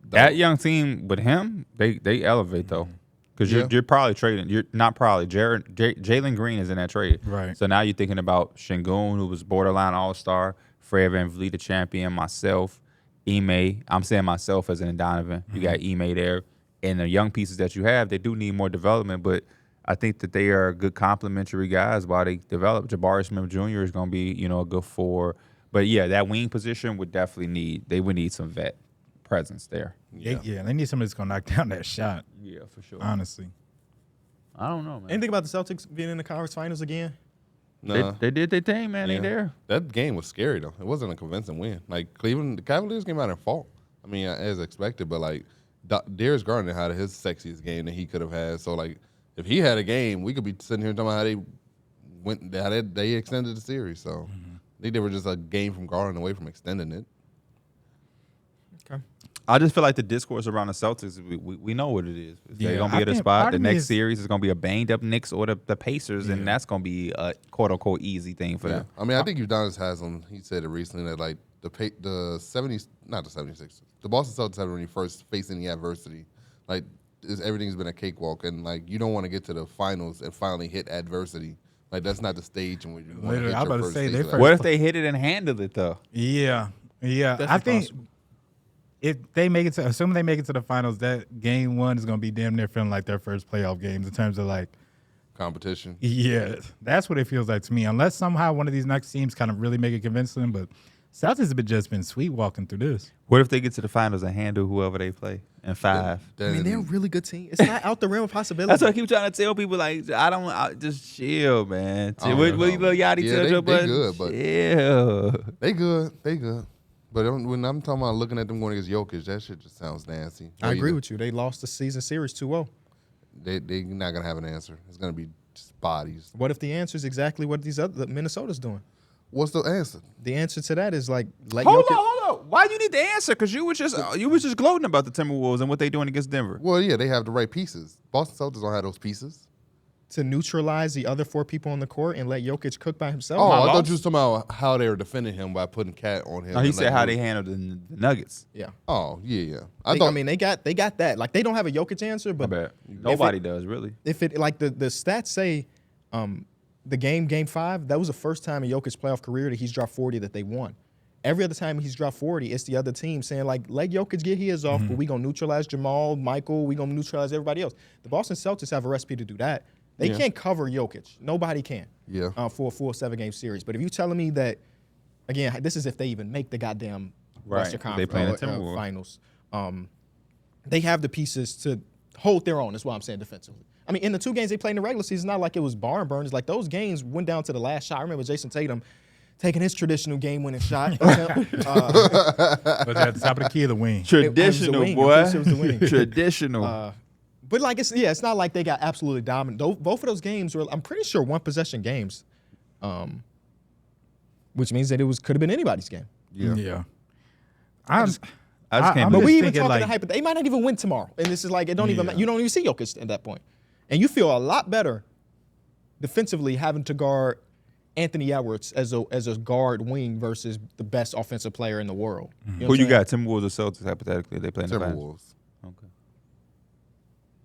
That young team with him, they elevate though, because Yeah. you're probably trading. You're not probably. Jalen Green is in that trade, Right. So now you're thinking about Şengün, who was borderline All-Star, Fred VanVleet, the champion, myself, Ime. I'm saying myself as in Donovan. You got Ime there, and the young pieces that you have, they do need more development, but I think that they are good complementary guys while they develop. Jabari Smith Jr. is going to be, a good 4. But yeah, that wing position would definitely need some vet presence there. Yeah. They need somebody that's gonna knock down that shot. Yeah, for sure. Honestly, I don't know, man. Anything about the Celtics being in the conference finals again? nah. They did their thing, man. They Yeah. there. That game was scary though. It wasn't a convincing win. Like Cleveland, the Cavaliers came out in fault. I mean, as expected, but like Darius Garland had his sexiest game that he could have had. So like, if he had a game, we could be sitting here talking about how they extended the series. So I think they were just a game from Garland away from extending it. Okay. I just feel like the discourse around the Celtics, we know what it is. They're Yeah, going to be I at a think spot. part The of me next is- series is going to be a banged-up Knicks or the Pacers, and Yeah. that's going to be a quote-unquote easy thing for them. I mean, I think Udonis has them. He said it recently that like the 70s, not the 76ers, the Boston Celtics have when you first face any adversity, like everything's been a cakewalk, and like you don't want to get to the finals and finally hit adversity. Like that's not the stage in which you want to Literally, hit I'm your about to first say, taste they of that. first- What if they hit it and handle it, though? yeah. I Definitely think possible. if they make it to, assuming they make it to the finals, that game 1 is gonna be damn near feeling like their first playoff games in terms of like, Competition. yeah, that's what it feels like to me. Unless somehow one of these next teams kind of really make it convincing, but Celtics have just been sweet walking through this. What if they get to the finals and handle whoever they play in 5? I mean, they're a really good team. It's not out the realm of possibility. That's what I keep trying to tell people. Like, just chill, man. I don't What know. you little Yachty Yeah, tell they Joe Budden? good, but- Chill. They good. But when I'm talking about looking at them going against Jokic, that shit just sounds nasty. I agree with you. They lost the season series 2-0. They're not gonna have an answer. It's gonna be just bodies. What if the answer is exactly what these other Minnesota's doing? What's the answer? The answer to that is like let Hold Jokic. on. Why you need the answer? Because you was just gloating about the Timberwolves and what they doing against Denver. Well, yeah, they have the right pieces. Boston Celtics don't have those pieces. to neutralize the other 4 people on the court and let Jokic cook by himself? Oh, My I thought loss? you was talking about how they were defending him by putting Cat on him. No, he and said letting how him- they handled the Nuggets. Yeah. Oh, yeah. I mean, they got that. Like, they don't have a Jokic answer, My but bad. Nobody does, really. if it like the stats say, the game 5, that was the first time in Jokic's playoff career that he's dropped 40 that they won. Every other time he's dropped 40, it's the other team saying, like, let Jokic get his off, but we going to neutralize Jamal, Michael, we going to neutralize everybody else. The Boston Celtics have a recipe to do that. They can't cover Jokic. Nobody can for a full 7-game series. But if you're telling me that, again, this is if they even make the goddamn Western They Conference playing the Timberwolves. Finals. They have the pieces to hold their own, that's what I'm saying, defensively. I mean, in the 2 games they played in the regular season, it's not like it was barn burners. Like, those games went down to the last shot. I remember Jayson Tatum taking his traditional game-winning shot. Was at the top of the key of the wing. Traditional, wing. boy. I'm pretty sure it was the wing. Traditional. But like it's not like they got absolutely dominant. Both of those games were, I'm pretty sure, 1-possession games, which means that could have been anybody's game. Yeah. I just can't I'm But believe we just even thinking, talking like- the hype. They might not even win tomorrow, and this is like it don't even. Yeah. You don't even see Jokic at that point, and you feel a lot better defensively having to guard Anthony Edwards as a guard wing versus the best offensive player in the world. You know Who what you I'm got? Timberwolves or Celtics? Hypothetically, they play in the finals. Timberwolves. Okay.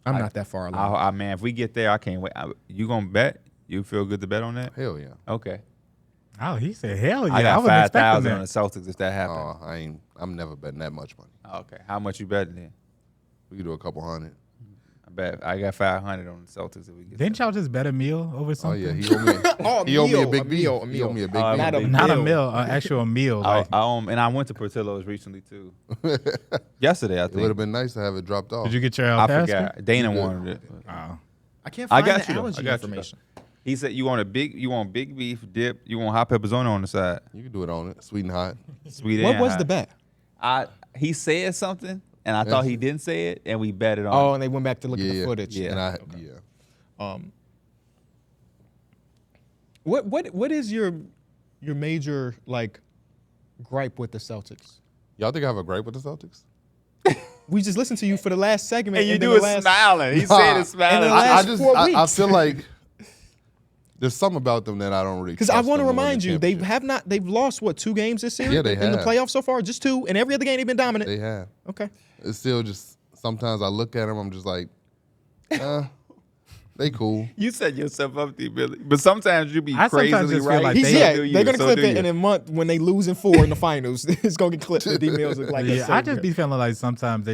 I'm not that far along. Man, if we get there, I can't wait. You gonna bet? You feel good to bet on that? Hell yeah. Okay. Oh, he said, hell yeah. I got wasn't expecting 5,000 on the that. Celtics if that happens. I'm never betting that much money. Okay. How much you betting then? We could do a couple hundred. I bet I got 500 on the Celtics if we get Didn't y'all just bet a meal over Oh something? yeah, he owed me. Oh, he owed me a meal, big a beef. meal, a He owed me a big Oh, beef. Not a Not a meal. meal, an actual meal. there. Like, And I went to Portillo's recently too. Yesterday, I It would think. have been nice to have it dropped off. did you get your I Pascal? forgot. Dana wanted it. Oh. I can't I find got the you, though. allergy I got you, though. information. He said you want big beef dip. You want hot peppers on the side. You can do it on it, sweet and hot. Sweet What and was hot. the bet? He said something, and I thought he didn't say it, and we bet it on. Oh, it. and they went back to look at the Yeah, footage. Yeah. And What is your major like gripe with the Celtics? y'all think I have a gripe with the Celtics? We just listened to you for the last segment, and you then do the it last, smiling. He said it smiling. the I last just 4 I weeks. feel like there's something about them that I don't really. Because I trust want to them win the remind you, they championship. have not. They've lost what 2 games this series Yeah, they in the have. playoffs so far, just 2, and every other game they've been dominant. They have. Okay. It's still just sometimes I look at them, I'm just like, they cool. You set yourself up, D. Billy. But sometimes you be I sometimes crazily just feel right. like He's, they- yeah, So do they're you, gonna so clip do it you. in a month when they lose in 4 in the finals. It's gonna get clipped. The D Mills look like Yeah, that. I just be feeling like sometimes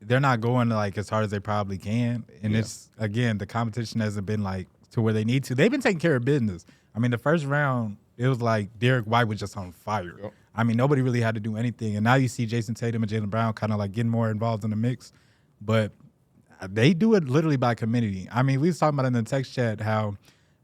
they're not going like as hard as they probably can, and it's again the competition hasn't been like to where they need to. They've been taking care of business. I mean, the first round it was like Darrick White was just on fire. Yep. I mean, nobody really had to do anything, and now you see Jayson Tatum and Jaylen Brown kind of like getting more involved in the mix, but they do it literally by committee. I mean, we was talking about in the text chat how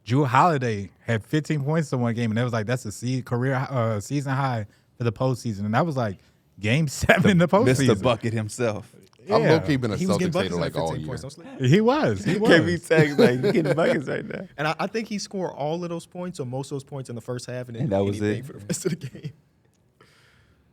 Jrue Holiday had 15 points in one game, and it was like that's a career season high for the postseason, and that was like Game 7 in the postseason. Mr. Bucket himself. I'm Yeah. low key been a He was getting Celtics hater buckets like like all 15 year. points. Don't sleep. He was. Can't be text like you getting buckets right now. And I think he scored all of those points or most of those points in the first half, and then And that was anything it. for the rest of the game.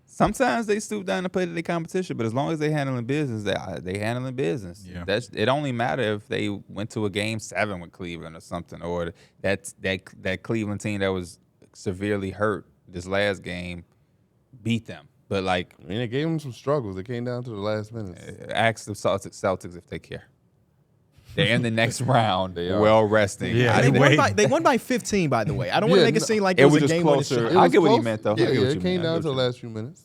Sometimes they stoop down to play to their competition, but as long as they handling business, they handling business. Yeah. It only matter if they went to a Game 7 with Cleveland or something, or that Cleveland team that was severely hurt this last game beat them. But like, I mean, it gave them some struggles. It came down to the last minutes. ask the Celtics if they care. They're in the next round, They are. well resting. Yeah, I They didn't- won by 15, by the way. I don't want to Yeah, make it no, seem like it it was was a just game closer. winning I shot. get what he close. meant, though. I Yeah, get what it you came meant. I down get to the what you last few minutes.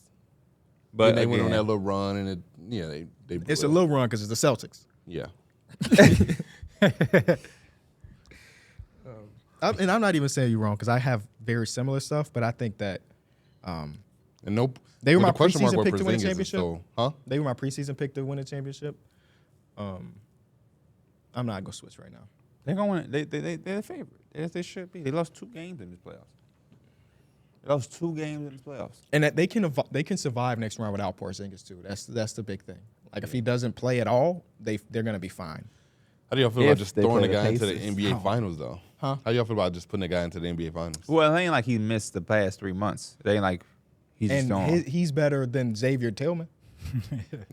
but Then they went on again, that little run, and they blew It's it a up. little run because it's the Celtics. Yeah. And I'm not even saying you're wrong because I have very similar stuff, but I think that And nope. They were with my the question mark preseason where pick to win a Porzingis is, championship? So, huh? they were my preseason pick to win a championship. I'm not gonna switch right now. they're going to win. They're the favorite. As they should be. They lost 2 games in this playoffs. They lost 2 games in this playoffs. And that they can survive next round without Porzingis too. That's the big thing. Like if he doesn't play at all, they're gonna be fine. How do y'all feel If about just they throwing play the the guy into the Pacers. NBA Oh. Finals, though? Huh? How do y'all feel about just putting the guy into the NBA Finals? Well, it ain't like he missed the past 3 months. It ain't like he's just And gone. he's better than Xavier Tillman,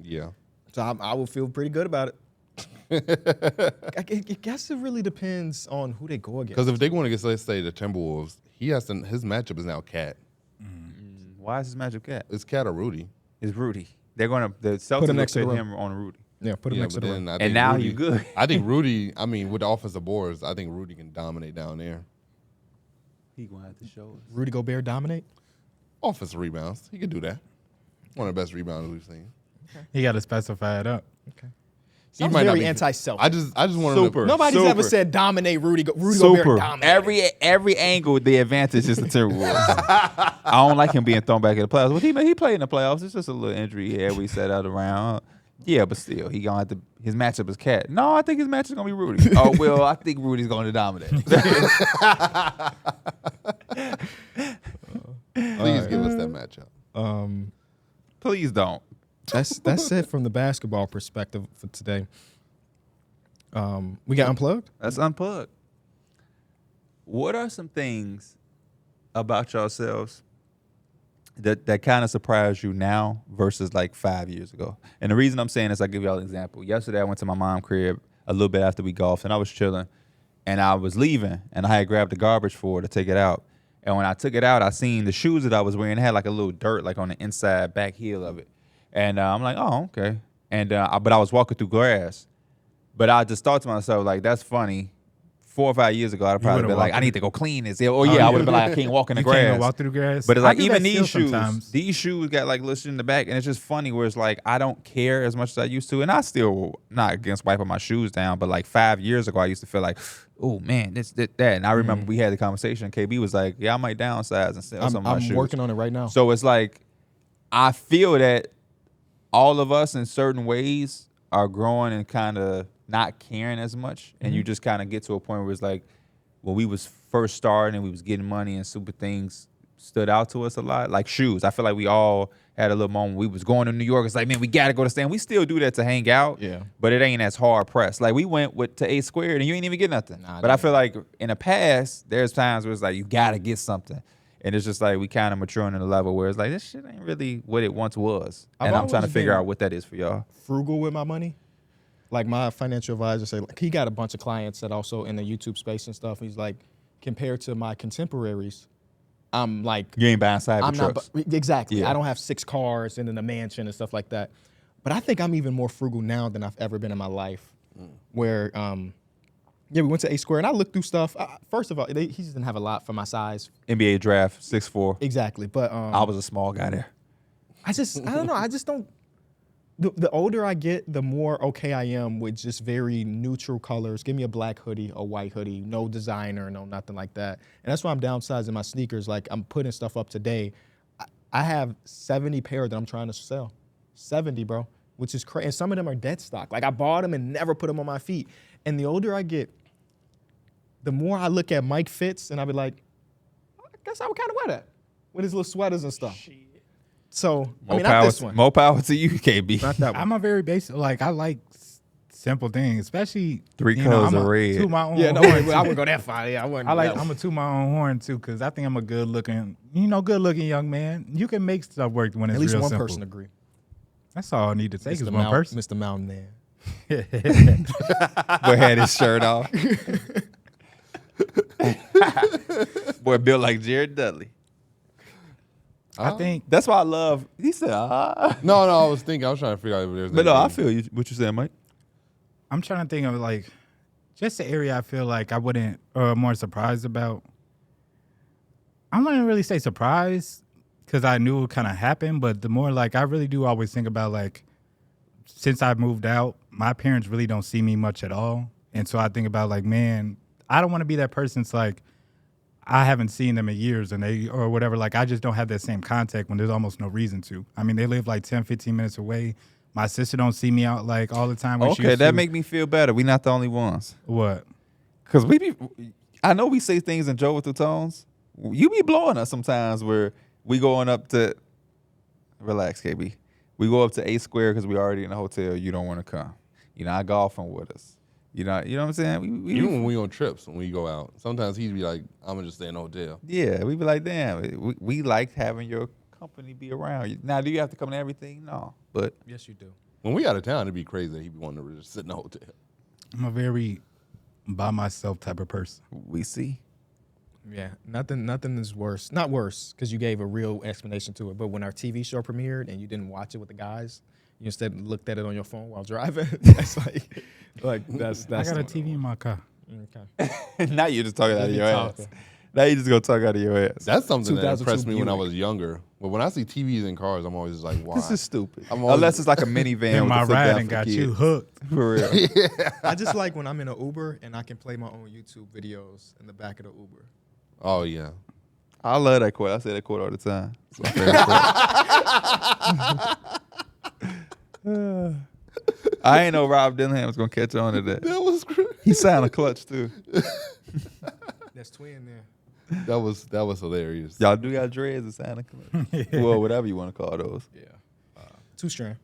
Yeah. so I will feel pretty good about it. I guess it really depends on who they go against. Because if they go against, let's say, the Timberwolves, his matchup is now Cat. Why is his matchup Cat? It's Cat or Rudy. It's Rudy. The Celtics him next to put the him on Rudy. Yeah, put him next to the rim. And now you good. I think Rudy, with the offensive boards, I think Rudy can dominate down there. He going to have to show us. Rudy Gobert dominate? Offensive rebounds. He can do that. One of the best rebounders we've seen. He got to specify it up. Okay. He Sounds might not very be- anti-Celtic. I just want him to. Nobody's ever said dominate Rudy. Rudy Gobert dominate. Every angle, the advantage is the Timberwolves. I don't like him being thrown back in the playoffs. But he played in the playoffs. It's just a little injury here. We set out around. Yeah, but still, he gonna have to. His matchup is Cat. No, I think his matchup is gonna be Rudy. Oh well, I think Rudy's going to dominate. Please give us that matchup. Please don't. That's it from the basketball perspective for today. We got Unplugged? That's Unplugged. What are some things about yourselves that kind of surprise you now versus like 5 years ago? And the reason I'm saying this, I'll give y'all an example. Yesterday, I went to my mom's crib a little bit after we golfed, and I was chilling, and I was leaving, and I had grabbed the garbage for her to take it out. And when I took it out, I seen the shoes that I was wearing had like a little dirt like on the inside back heel of it. And I'm like, oh, okay. And but I was walking through grass. But I just thought to myself, like, that's funny. 4 or 5 years ago, I'd probably been like, I need to go clean this. Or yeah, I would have been like, I can't walk in the You grass. can't even walk through the grass. But it's I like do even that still these shoes got like little shit in the back, and it's just funny where it's like I don't care as much as I used to, and I still not against wiping my shoes down, but like 5 years ago I used to feel like, oh man, this that, and I remember we had the conversation. KB was like, yeah, I might downsize and sell some of my shoes. I'm working on it right now. So it's like I feel that all of us in certain ways are growing and kind of not caring as much, and you just kind of get to a point where it's like when we was first starting and we was getting money and super things stood out to us a lot, like shoes. I feel like we all had a little moment. We was going to New York. It's like, man, we got to go to Stand. We still do that to hang out, Yeah. but it ain't as hard pressed. Like we went to 8 Squared and you ain't even get nothing. But I feel like in the past, there's times where it's like you got to get something. And it's just like we kind of maturing in a level where it's like this shit ain't really what it once was. And I'm trying to figure out what that is for y'all. Frugal with my money. Like my financial advisor said, like, he got a bunch of clients that also in the YouTube space and stuff. He's like, compared to my contemporaries, I'm like, You ain't buying side I'm not trucks. exactly. Yeah. I don't have 6 cars and then a mansion and stuff like that. But I think I'm even more frugal now than I've ever been in my life. Where, yeah, we went to 8 Square and I looked through stuff. First of all, he just didn't have a lot for my size. NBA draft 6'4". Exactly, but I was a small guy there. I don't know. I just don't. The older I get, the more okay I am with just very neutral colors. Give me a black hoodie, a white hoodie, no designer, no nothing like that. And that's why I'm downsizing my sneakers. Like I'm putting stuff up today. I have 70 pair that I'm trying to sell. 70, bro, which is crazy. And some of them are dead stock. Like I bought them and never put them on my feet. And the older I get, the more I look at Mike Fitz and I be like, I guess I would kind of wear that with his little sweaters and stuff. So, I mean, not this one. More power to you, KB. Not that one. I'm a very basic, like, I like simple things, especially 3 you know, colors I'm of a red. toot my own Yeah, no, horn, I too. wouldn't go that far. Yeah, I wouldn't. I'm gonna toot my own horn too, because I think I'm a good looking young man. You can make stuff work when it's At least real one simple. person agree. That's all I need to take is one person. Mr. Mountain Man. Boy had his shirt off. Boy built like Jared Dudley. I think That's why I love. He said, No, I was trying to figure out if there's. But no, I anything. feel you. What you saying, Mike? I'm trying to think of like just the area I feel like I wouldn't more surprised about. I'm not gonna really say surprised because I knew it kind of happened, but the more like I really do always think about like since I moved out, my parents really don't see me much at all, and so I think about like, man, I don't want to be that person. It's like I haven't seen them in years and they or whatever. Like I just don't have that same contact when there's almost no reason to. I mean, they live like 10, 15 minutes away. My sister don't see me out like all the time. When she Okay, used that to. make me feel better. We not the only ones. What? Cause I know we say things in jovial tones. You be blowing us sometimes where we going up to, relax, KB. We go up to 8 Square because we already in the hotel. You don't want to come. You're not golfing with us. You know what I'm saying? Even when we on trips, when we go out, sometimes he'd be like, "I'm gonna just stay in the hotel." Yeah, we be like, damn, we like having your company be around. Now, do you have to come to everything? No, but Yes, you do. When we out of town, it'd be crazy that he'd be wanting to just sit in the hotel. I'm a very by myself type of person. We see. Yeah, nothing is worse. Not worse, because you gave a real explanation to it. But when our TV show premiered and you didn't watch it with the guys, you instead looked at it on your phone while driving. That's that's. I got a TV in my car. Okay. Now you're just talking out of You're your ass. talking. Now you just gonna talk out of your ass. That's something that 2002 impressed me when I Buick. was younger. But when I see TVs in cars, I'm always just like, why? This is stupid. I'm always- Unless it's like a minivan And with my a sit down riding for got kids. you hooked. For real. I just like when I'm in an Uber and I can play my own YouTube videos in the back of the Uber. Oh, yeah. I love that quote. I say that quote all the time. It's my favorite quote. I ain't know Rob Dillingham was gonna catch on to that. That was great. He sounded clutch too. That's twin there. That was hilarious. Y'all do got dreads that sounded clutch. Well, whatever you want to call those. Yeah. Two strand.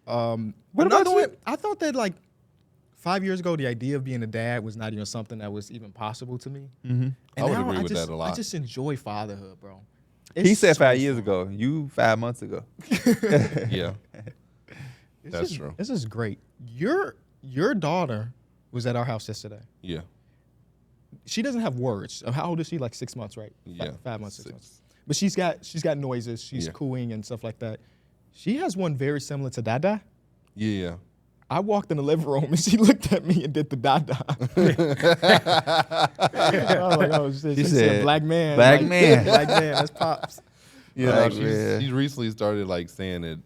What about you? I thought that like 5 years ago, the idea of being a dad was not even something that was even possible to me. Mm-hmm. I would now agree with just, that a lot. I just enjoy fatherhood, bro. He It's said so 5 years fun. ago. You 5 months ago. Yeah. It's That's just- true. This is great. Your daughter was at our house yesterday. Yeah. She doesn't have words. How old is she? Like 6 months, right? Yeah. 5 months, 6 6. months. But she's got noises. She's Yeah. cooing and stuff like that. She has one very similar to Dada. Yeah. I walked in the living room and she looked at me and did the Dada. I was like, oh shit. She She said, said, black man. "Black like, man." Black man. That's Pops. Yeah, Like, like yeah. she's recently started like saying it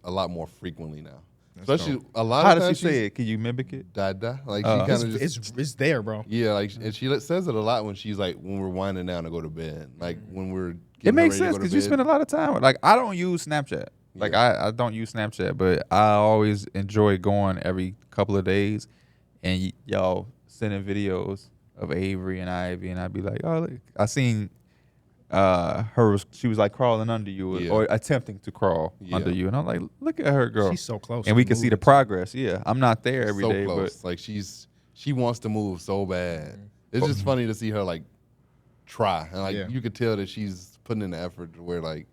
a lot more frequently now. That's Especially a lot How of does times she say it? Can you mimic it? Dada. Like she Oh. kind of just It's there, bro. yeah, like and she says it a lot when she's like when we're winding down to go to bed, like when we're. It getting makes ready to sense go to because you bed. spend a lot of time with. Like I don't use Snapchat. Like I don't use Snapchat, but I always enjoy going every couple of days, and y'all sending videos of Avery and Ivy, and I'd be like, oh, look. I seen her. She was like crawling under you Yeah. or attempting to crawl Yeah. under you, and I'm like, look at her, girl. She's so close. And we to can see the moving. progress. Yeah, I'm not there every so day, close. Like she wants to move so bad. It's just funny to see her like try, and like Yeah. you could tell that she's putting in the effort to where like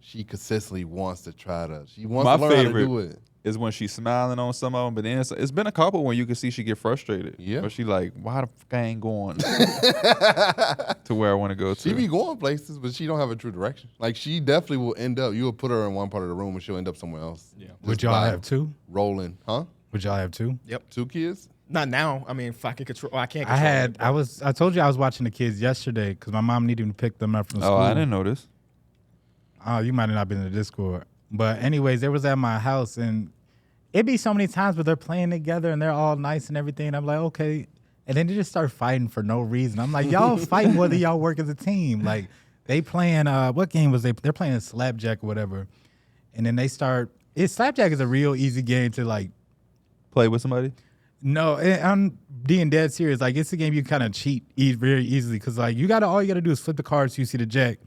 she consistently wants to try to. She wants My to learn favorite- how to do it. is when she's smiling on some of them, but then it's been a couple when you can see she get frustrated. Yeah. But she like, why the fuck I ain't going to where I want to go to? She be going places, but she don't have a true direction. Like she definitely will end up. You will put her in one part of the room, and she'll end up somewhere else. Yeah. Would Just y'all by have two? rolling? Huh? Would y'all have two? 2 kids? Not now. I mean, if I can control, I can't. Control it, but- I told you I was watching the kids yesterday because my mom needed to pick them up from school. Oh, I didn't know this. Oh, you might have not been in the Discord. But anyways, they was at my house and it'd be so many times where they're playing together and they're all nice and everything. And I'm like, okay. And then they just start fighting for no reason. I'm like, y'all fighting whether y'all work as a team. Like they playing, what game was they? They're playing Slapjack or whatever. And then they start, Slapjack is a real easy game to like. Play with somebody? No, I'm being dead serious. Like it's a game you kind of cheat very easily because like all you gotta do is flip the cards so you see the jack,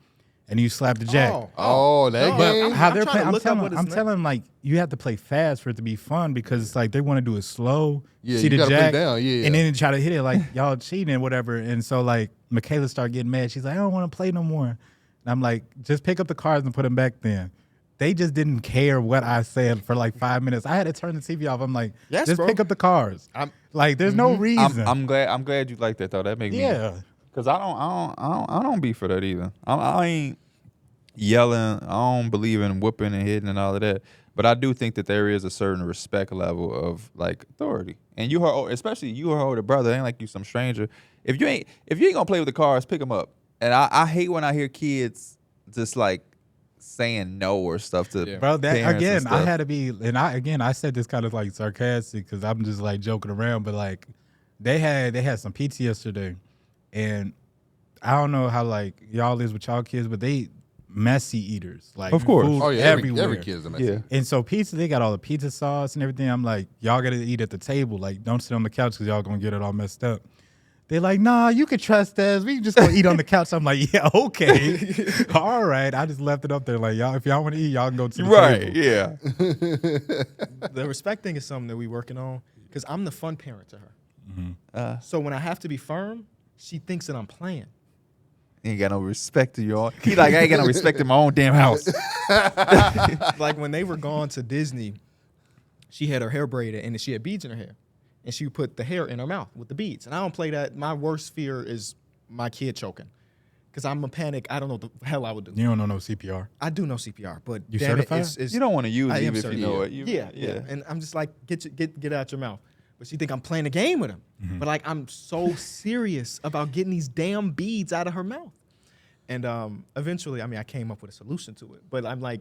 and you slap the jack. Oh, that No, game. I'm How they're trying to playing, I'm look up what it's telling, I'm named. telling them like you have to play fast for it to be fun because it's like they want to do it slow, Yeah, see you the gotta put it jack, down, yeah. and then try to hit it like y'all cheating and whatever. And so like Michaela started getting mad. She's like, I don't want to play no more. And I'm like, just pick up the cards and put them back then. They just didn't care what I said for like 5 minutes. I had to turn the TV off. I'm like, Yes, just bro. pick up the cards. I'm- Like, there's no reason. I'm glad you like that though. That make me yeah. because I don't be for that either. I ain't yelling. I don't believe in whooping and hitting and all of that. But I do think that there is a certain respect level of like authority. And you are, especially you her older brother, ain't like you some stranger. If you ain't gonna play with the cards, pick them up. And I hate when I hear kids just like saying no or stuff to Bro, that parents and again, I stuff. had to be, and I said this kind of like sarcastic because I'm just like joking around, but like they had some pizza yesterday, and I don't know how like y'all is with y'all kids, but they messy eaters, like Of course. food Oh yeah, everywhere. every kid's a messy. Yeah. And so pizza, they got all the pizza sauce and everything. I'm like, y'all gotta eat at the table, like don't sit on the couch because y'all gonna get it all messed up. They're like, nah, you can trust us. We can just go eat on the couch. I'm like, yeah, okay. All right. I just left it up there. Like, y'all, if y'all want to eat, y'all can go to the Right, table. yeah. The respect thing is something that we working on because I'm the fun parent to her. So when I have to be firm, she thinks that I'm playing. Ain't got no respect to y'all. He like, I ain't got no respect in my own damn house. Like when they were gone to Disney, she had her hair braided and she had beads in her hair. And she put the hair in her mouth with the beads. And I don't play that. My worst fear is my kid choking. Because I'm a panic. I don't know what the hell I would do. You don't know no CPR. I do know CPR, but You damn certified? it's You don't want to use I it am if you know it. yeah. And I'm just like, get out your mouth. But she think I'm playing a game with him. Mm-hmm. But like I'm so serious about getting these damn beads out of her mouth. And eventually, I mean, I came up with a solution to it. But I'm like,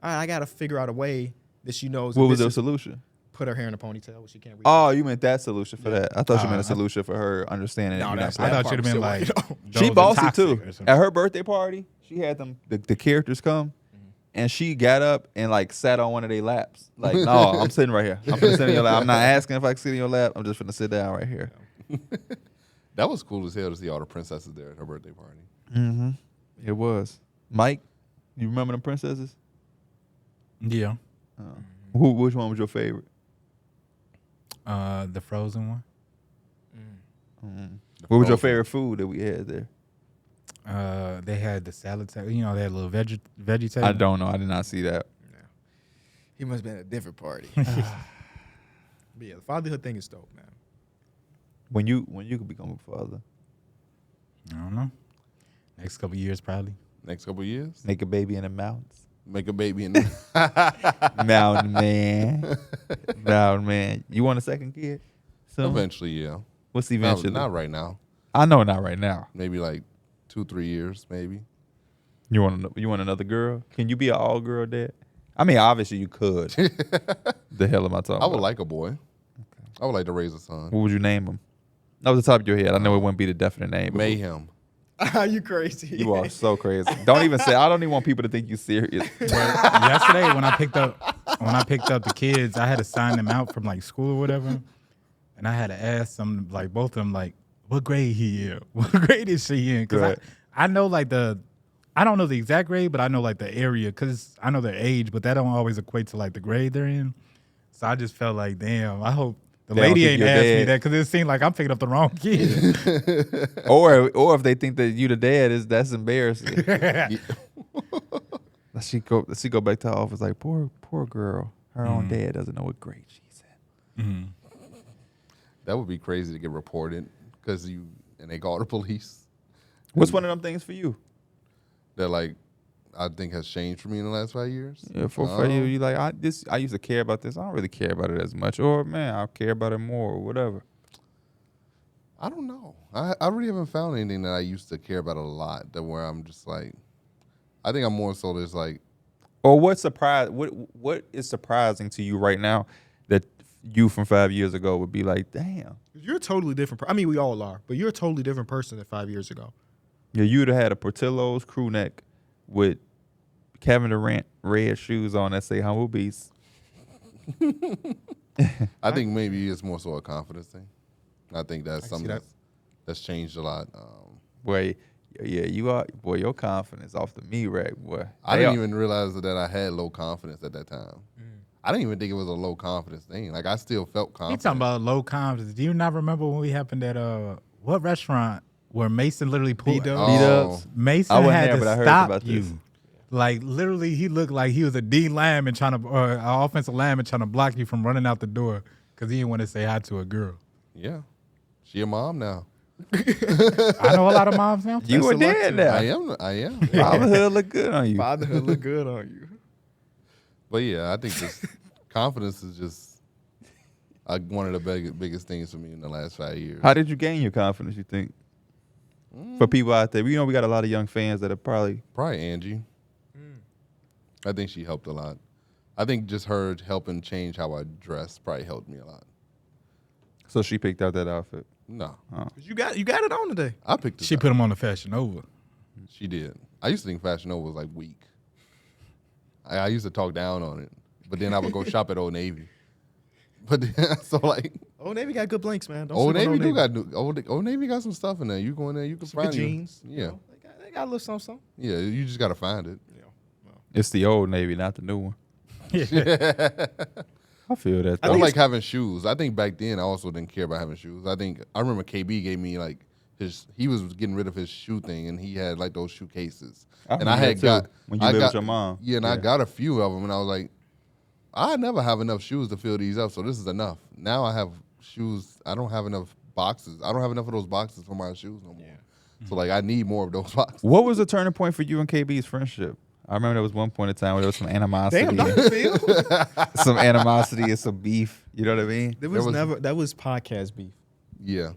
all right, I got to figure out a way that she knows. What was the solution? Put her hair in a ponytail where she can't read. Oh, you meant that solution for that. I thought you meant a solution for her understanding. No, that you're that's not I that thought you'd have part been was like, still- She those are bossy toxic too. or something. At her birthday party, she had them the characters come, and she got up and like sat on one of their laps. Like, no, I'm sitting right here. I'm gonna sit in your lap. I'm not asking if I can sit in your lap. I'm just gonna sit down right here. That was cool as hell to see all the princesses there at her birthday party. Mm-hmm. It was. Mike, you remember them princesses? Yeah. Which one was your favorite? The Frozen one. What was your Frozen. favorite food that we had there? They had the salad table. You know, they had a little veggie table. I don't know. I did not see that. He must have been at a different party. But yeah, the fatherhood thing is dope, man. When you could become a father, I don't know. Next couple years, probably. Next couple of years, make a baby in the mountains. make a baby in the Mountain man. Mountain man. You want a second kid? Soon? Eventually, yeah. What's Not, eventually? not right now. I know not right now. Maybe like 2-3 years, maybe. You want another girl? Can you be an all girl dad? I mean, obviously you could. The hell am I talking I would about? like a boy. I would like to raise a son. What would you name him? Off the top of your head. I know it wouldn't be the definite name. but Mayhem. You crazy? You are so crazy. Don't even say. I don't even want people to think you serious. Yesterday when I picked up the kids, I had to sign them out from like school or whatever, and I had to ask them, like both of them, like what grade he in, what grade is she in? Because Right. I know like I don't know the exact grade, but I know like the area because I know their age, but that don't always equate to like the grade they're in. So I just felt like, damn, I hope the They don't lady think ain't you're asked me dead. that because it seemed like I'm picking up the wrong kid. or if they think that you the dad, that's embarrassing. Let's she go back to her office like poor girl. Her own dad doesn't know what grade she's in. That would be crazy to get reported because they call the police. What's one of them things for you? That like I think has changed for me in the last 5 years. Yeah, for you, you like I used to care about this. I don't really care about it as much, or man, I care about it more, or whatever. I don't know. I really haven't found anything that I used to care about a lot that where I'm just like, I think I'm more so just like, Or what is surprising to you right now that you from 5 years ago would be like, damn. You're a totally different. I mean, we all are, but you're a totally different person than 5 years ago. Yeah, you'd have had a Portillo's crew neck with Kevin Durant red shoes on that say "Humble Beast." I think maybe it's more so a confidence thing. I think that's I something see that. that's changed a lot. Boy, yeah, you are. Boy, your confidence off the me rack, boy. I didn't even realize that I had low confidence at that time. I didn't even think it was a low confidence thing. Like I still felt You confident. talking about low confidence? Do you not remember when we happened at what restaurant where Mason literally pulled B-Dubs. B-Dubs. Mason I wasn't had there, to but I heard stop about you. this. Like literally, he looked like he was a D lineman trying to, or an offensive lineman trying to block you from running out the door because he didn't want to say hi to a girl. Yeah, she a mom now. I know a lot of moms now. You were Best of luck dead to now. I am. Fatherhood look good on you. Fatherhood look good on you. But yeah, I think this confidence is just one of the biggest things for me in the last 5 years. How did you gain your confidence, you think? For people out there, we got a lot of young fans that are probably Angie. I think she helped a lot. I think just her helping change how I dress probably helped me a lot. so she picked out that outfit. No, You got it on today. I picked it. She put him on the Fashion Nova. She did. I used to think Fashion Nova was like weak. I used to talk down on it, but then I would go shop at Old Navy. But then, so like Old Navy got good blinks, man. Don't Old sleep on Navy Old Navy got some stuff in there. You go in there, you can Some good find your- jeans. you Yeah, know, they got a little something. yeah. You just gotta find it. It's the old Navy, not the new one. I feel that. I though. don't like having shoes. I think back then I also didn't care about having shoes. I remember KB gave me like he was getting rid of his shoe thing and he had like those shoe cases. And I remember had that got too, when you lived with your mom. Yeah, and I got a few of them and I was like, I never have enough shoes to fill these up, so this is enough. Now I have shoes. I don't have enough boxes. I don't have enough of those boxes for my shoes no more. Yeah. So like I need more of those boxes. What was the turning point for you and KB's friendship? I remember there was one point in time where there was some animosity. Damn, some animosity and some beef. You know what I mean? that was podcast beef. Yeah.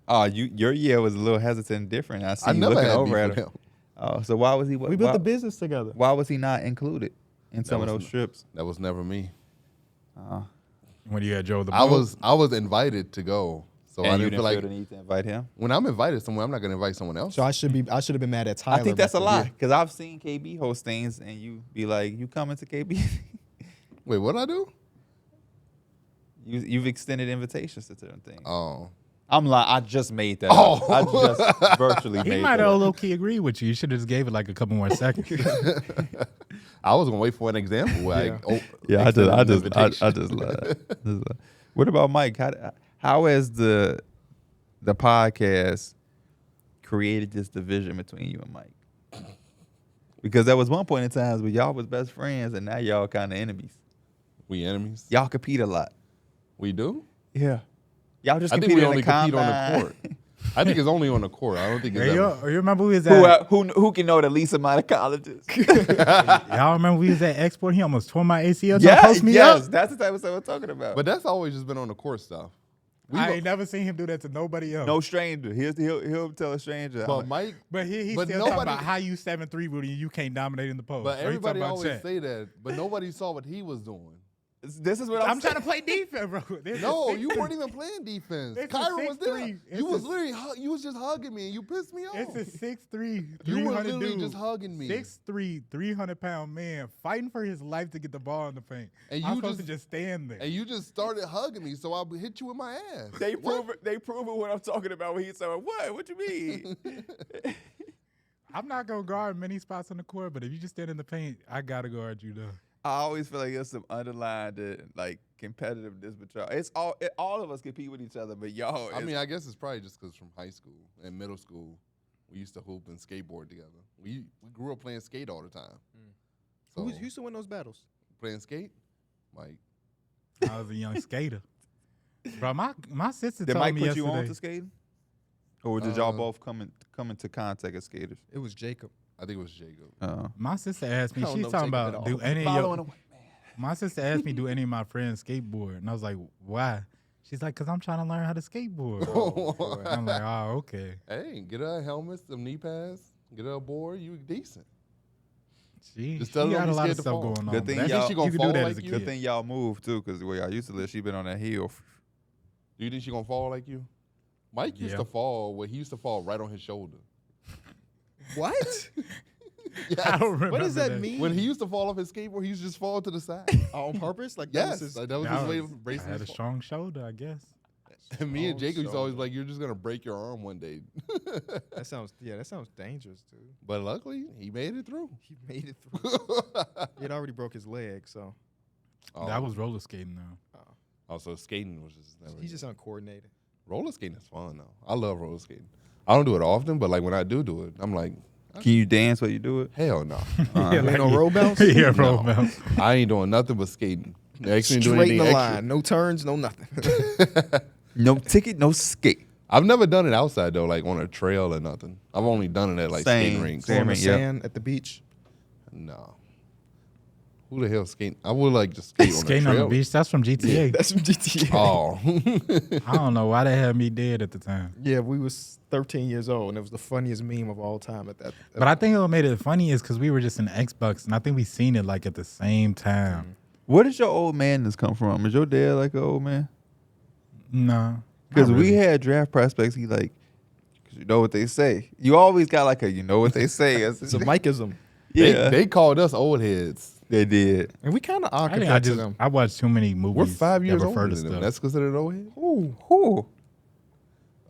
Oh, your year was a little hesitant and different. I see I you never looking had over beef at with him. him. Oh, so why was he? We built the business together. Why was he not included in some of those trips? That was never me. When you had Joe the I was invited to go, so And I you didn't feel like the need to invite him. when I'm invited somewhere, I'm not gonna invite someone else. So I should have been mad at Tyler. I think that's a back lie then. because I've seen KB host things and you be like, "You coming to KB?" Wait, what I do? You've extended invitations to certain things. Oh, I'm like, I just made that. Up. I just virtually He made might that. have Up. low key agreed with you. You should have just gave it like a couple more seconds. I was gonna wait for an example. Where Yeah, I extended an just invitation. lied. What about Mike? How has the podcast created this division between you and Mike? Because there was one point in time where y'all was best friends, and now y'all kind of enemies. We enemies. Y'all compete a lot. We do. Yeah. Y'all just I think compete we only compete on the combine. court. I think it's only on the court. I don't think it's Hey, ever. you remember we was at Who can know the least amount of colleges? y'all remember we was at Export? He almost tore my ACL trying to post me yes, up. that's the type of stuff we're talking about. But that's always just been on the court stuff. I ain't never seen him do that to nobody else. no stranger. He'll tell a stranger. But Mike, But he's But still talking nobody- about how you 7'3", Rudy, and you can't dominate in the post. but So he everybody talking about always Chet. say that. But nobody saw what he was doing. This is what I'm trying to play defense, bro. This No, is you 6'3". weren't even playing defense. It's a Kyron was there. 6'3". You was literally you was just hugging me and you pissed me off. It's a 6'3", You were 300 literally dude. just hugging me. 6'3", 300-pound man fighting for his life to get the ball in the paint. And I'm you supposed just- to just stand there. And you just started hugging me, so I hit you with my ass. They What? prove it what I'm talking about when he said, what you mean? I'm not going to guard many spots on the court, but if you just stand in the paint, I got to guard you, though. I always feel like there's some underlying like competitiveness with y'all. It's all of us compete with each other, but y'all. I mean, I guess it's probably just because from high school and middle school, we used to hoop and skateboard together. We grew up playing skate all the time. So Who used to win those battles? playing skate? Mike. I was a young skater. Bro, my sister did told Mike me put yesterday. you on to skating, or did y'all both come into contact as skaters? It was Jacob. I think it was Jacob. My sister asked me, I don't she's know talking Jacob at about, all. do any of Following your, a white man. my sister asked me, do any of my friends skateboard? And I was like, why? She's like, because I'm trying to learn how to skateboard. And I'm like, oh, okay. Hey, get her a helmet, some knee pads, get her a board. You decent. She Just tell her got don't a be lot scared of to stuff fall. going on. Good but thing that's- y'all- She gonna you can fall do that like as a you? Good kid. thing y'all moved too, because where y'all used to live, she been on that hill. Do you think she gonna fall like you? Mike used Yeah. to fall where he used to fall right on his shoulder. What? I don't remember What does that mean? When he used to fall off his skateboard, he used to just fall to the side. On purpose? Like Yes, that was his, like, that was That his way was- of bracing I had a his fall. strong shoulder, I guess. And me and strong Jacob used to always shoulder. like, you're just gonna break your arm one day. that sounds dangerous, dude. But luckily, he made it through. He made it through. He had already broke his leg, so That was roller skating though. also skating was just never. he's just uncoordinated. roller skating is fun though. I love roller skating. I don't do it often, but like when I do it, I'm like, Can you dance while you do it? hell no. You ain't on road bounce? Yeah, No. roll bounce. I ain't doing nothing but skating. I actually ain't doing Straight in anything the extra. line. No turns, no nothing. No ticket, no skate. I've never done it outside though, like on a trail or nothing. I've only done it at like skating Same, rinks. same. on the yeah. sand at the beach. No. Who the hell skating? I would like just skate Skating on on a the trail. beach, that's from GTA. That's from GTA. Oh. I don't know why they had me dead at the time. Yeah, we was 13 years old, and it was the funniest meme of all time at that. But I think what made it funny is because we were just in Xbox, and I think we seen it like at the same time. Where did your old manness come from? Is your dad like an old man? No. Because not we really. had draft prospects. He like, because you know what they say. You always got like a, you know what they say. it's a Mikeism, Yeah, They called us old heads. they did. and we kind of are I think compared to them. I watched too many movies. We're 5 years that older refer to than them. stuff. That's considered old head? Who?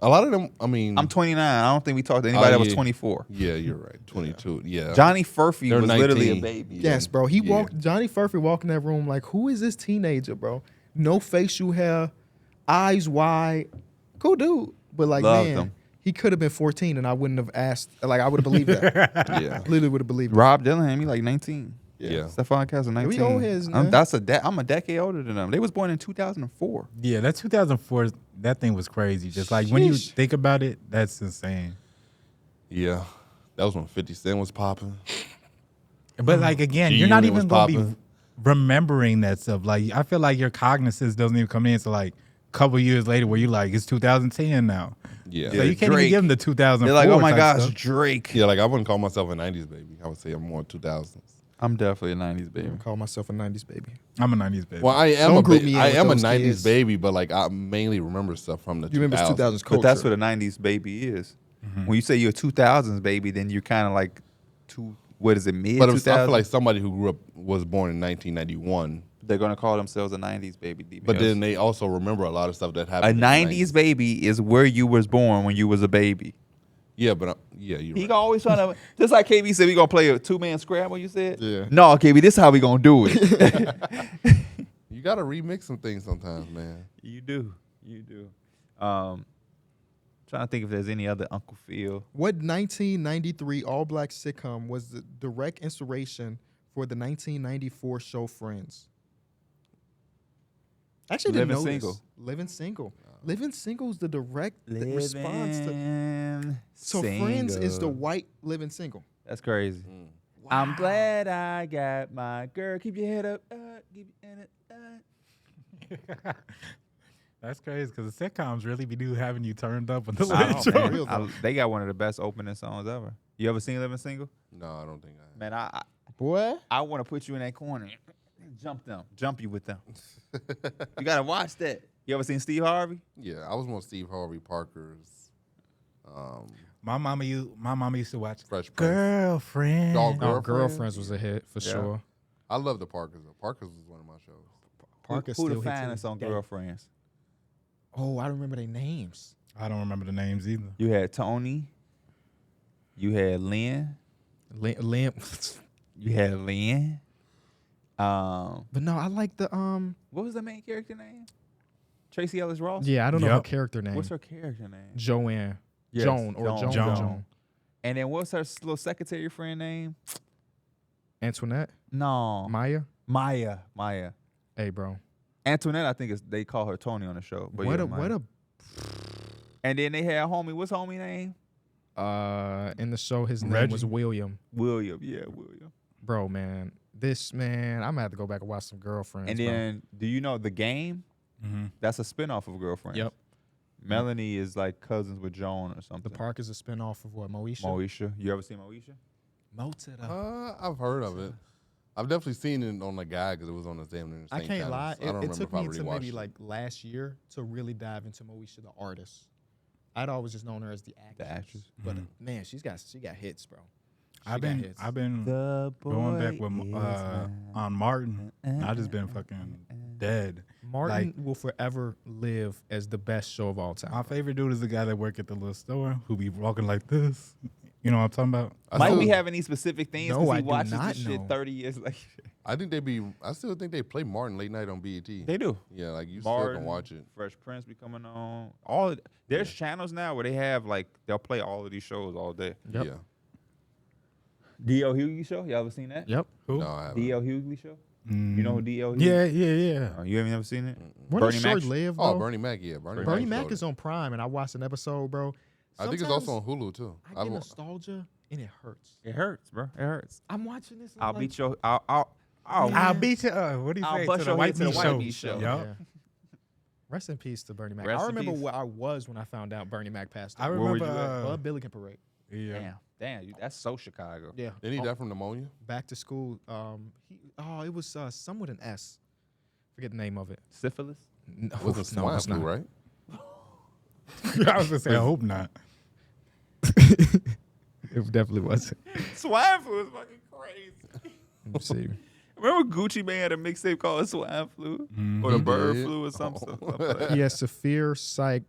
A lot of them, I mean. I'm 29. I don't think we talked to anybody Oh, that was yeah. 24. Yeah, you're right. 22. Yeah. Johnny Furphy They're was literally a 19. baby. Yes, bro. He Yeah. walked. Johnny Furphy walked in that room like, who is this teenager, bro? No facial hair, eyes wide, cool dude. But like, Loved man, him. he could have been 14, and I wouldn't have asked. Like, I would have believed that. Yeah. Literally would have believed. Rob Dillingham, he like 19. Yeah. Stephon Castle, 19. We old heads, man. I'm a decade older than them. They was born in 2004. Yeah, that 2004, that thing was crazy. Just like when you Sheesh. think about it, that's insane. Yeah. That was when 50 Cent was popping. But like again, you're not even gonna be remembering that stuff. Like I feel like your cognizance doesn't even come in until like a couple years later, where you're like, it's 2010 now. Yeah. So you can't Drake. even give them the 2004. They're like, oh my type gosh, stuff. Drake. Yeah, like I wouldn't call myself a 90s baby. I would say I'm more 2000s. I'm definitely a 90s baby. I call myself a 90s baby. I'm a 90s baby. Well, I am Don't a group me in I with am a those 90s kids. baby, but like I mainly remember stuff from the 2000s. You remember 2000s culture. But that's what a 90s baby is. When you say you're a 2000s baby, then you're kind of like what is it, mid But 2000s? I feel like somebody who was born in 1991, they're going to call themselves a 90s baby. but then they also remember a lot of stuff that a happened. in the 90s baby is where you was born when you was a baby. Yeah, but you're He right. always trying to, just like KB said, we going to play a two-man scramble, you said? Yeah. No, KB, this is how we going to do it. You got to remix some things sometimes, man. You do. Trying to think if there's any other Uncle Phil. What 1993 all-black sitcom was the direct inspiration for the 1994 show Friends? Actually, didn't Living know Single. this. Living Single. Living Single is the direct response to. So Friends is the white living single. That's crazy. I'm glad I got my girl. Keep your head up. Keep your head up. That's crazy because the sitcoms really be having you turned up on the I late don't- man, real, they got one of the best opening songs ever. You ever seen Living Single? No, I don't think I have. Man, Boy. I want to put you in that corner. Jump you with them. You gotta watch that. You ever seen Steve Harvey? Yeah, I was more Steve Harvey Parker's My mama used to watch Fresh Prince. Girlfriend. Dog Oh, Girlfriends? Girlfriends was a hit for Yeah. sure. I love the Parkers, though. Parkers was one of my shows. Parker Who the still hits to finest this on day. Girlfriends? Oh, I remember their names. I don't remember the names either. You had Tony. You had Lynn. Lamp. You had Lynn. But no, I like the What was the main character name? Tracy Ellis Ross. Yeah, I don't know her Yep. character name. What's her character name? Joanne. Yes, Joan or Joan. Joan. And then what's her little secretary friend name? Antoinette. No, Maya. Maya. Hey, bro. Antoinette, I think they call her Tony on the show. But What yeah, a Maya. what a And then they had homie. What's homie name? in the show his name Reggie. was William. William. Yeah, William. Bro, man. This man, I'm gonna have to go back and watch some Girlfriends. And bro. then, do you know The Game? Mm-hmm. That's a spinoff of Girlfriends. Yep. Melanie is like cousins with Joan or something. The Park is a spinoff of what? Moesha? Moesha. You ever seen Moesha? Mo to the I've heard of it. I've definitely seen it on the guy because it was on the damn near I same can't channels. lie. I don't It remember took if I me really to watched maybe it. like last year to really dive into Moesha the artist. I'd always just known her as the actress. The actress. But man, she got hits, bro. She I've got been hits. going back with on Martin. I just been fucking dead. Martin will forever live as the best show of all time. My favorite dude is the guy that work at the little store who be walking like this. You know what I'm talking about? Might still- we have any specific things? No, Because I he do watches not this shit know. 30 years later. I still think they play Martin late night on BET. They do. Yeah, like you still Martin, can watch it. Fresh Prince be coming on. There's channels now where they have like they'll play all of these shows all day. Yep. Yeah. D.L. Hughley show. Y'all ever seen that? Yep. Who? No, I haven't. D.L. Hughley show. You know who D.L. Hughley? Yeah. Oh, you haven't ever seen it? Where Bernie does short Mac? live, Oh, though? Bernie Mac, yeah. Bernie Mac showed is it. on Prime, and I watched an episode, bro. I think it's also on Hulu too. I get nostalgia, and it hurts. It hurts, bro. It hurts. I'm watching this. And I'll I'm like, beat your. I'll I'll beat you. What do you I'll say? bust To the your white head to the meat white show. meat show. Yup. yeah. Rest in peace to Bernie Mac. Rest I in remember peace. where I was when I found out Bernie Mac passed I away. Where were you remember. at? Billiken Parade. Yeah. Damn, that's so Chicago. Yeah. Didn't he die from pneumonia? Back to school. It was some with an S. Forget the name of it. Syphilis. No, It was a no, swine it's flu, not. right? I was gonna say I hope not. It definitely wasn't. Swine flu is fucking crazy. Let me see. Remember Gucci Mane had a mixtape called Swine Flu or the He Bird did? Flu or something. Oh. something like that. He has severe psychodesis.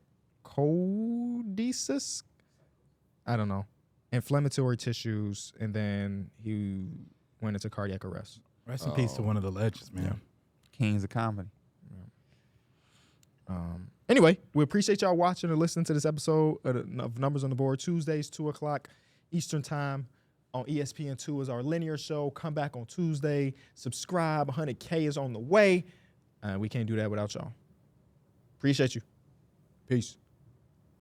I don't know. Inflammatory tissues, and then he went into cardiac arrest. Rest in peace to one of the legends, man. Kings of comedy. Anyway, we appreciate y'all watching and listening to this episode of Numbers on the Board. Tuesdays, 2 o'clock Eastern Time. on ESPN2 is our linear show. Come back on Tuesday. Subscribe. 100K is on the way. We can't do that without y'all. Appreciate you. Peace.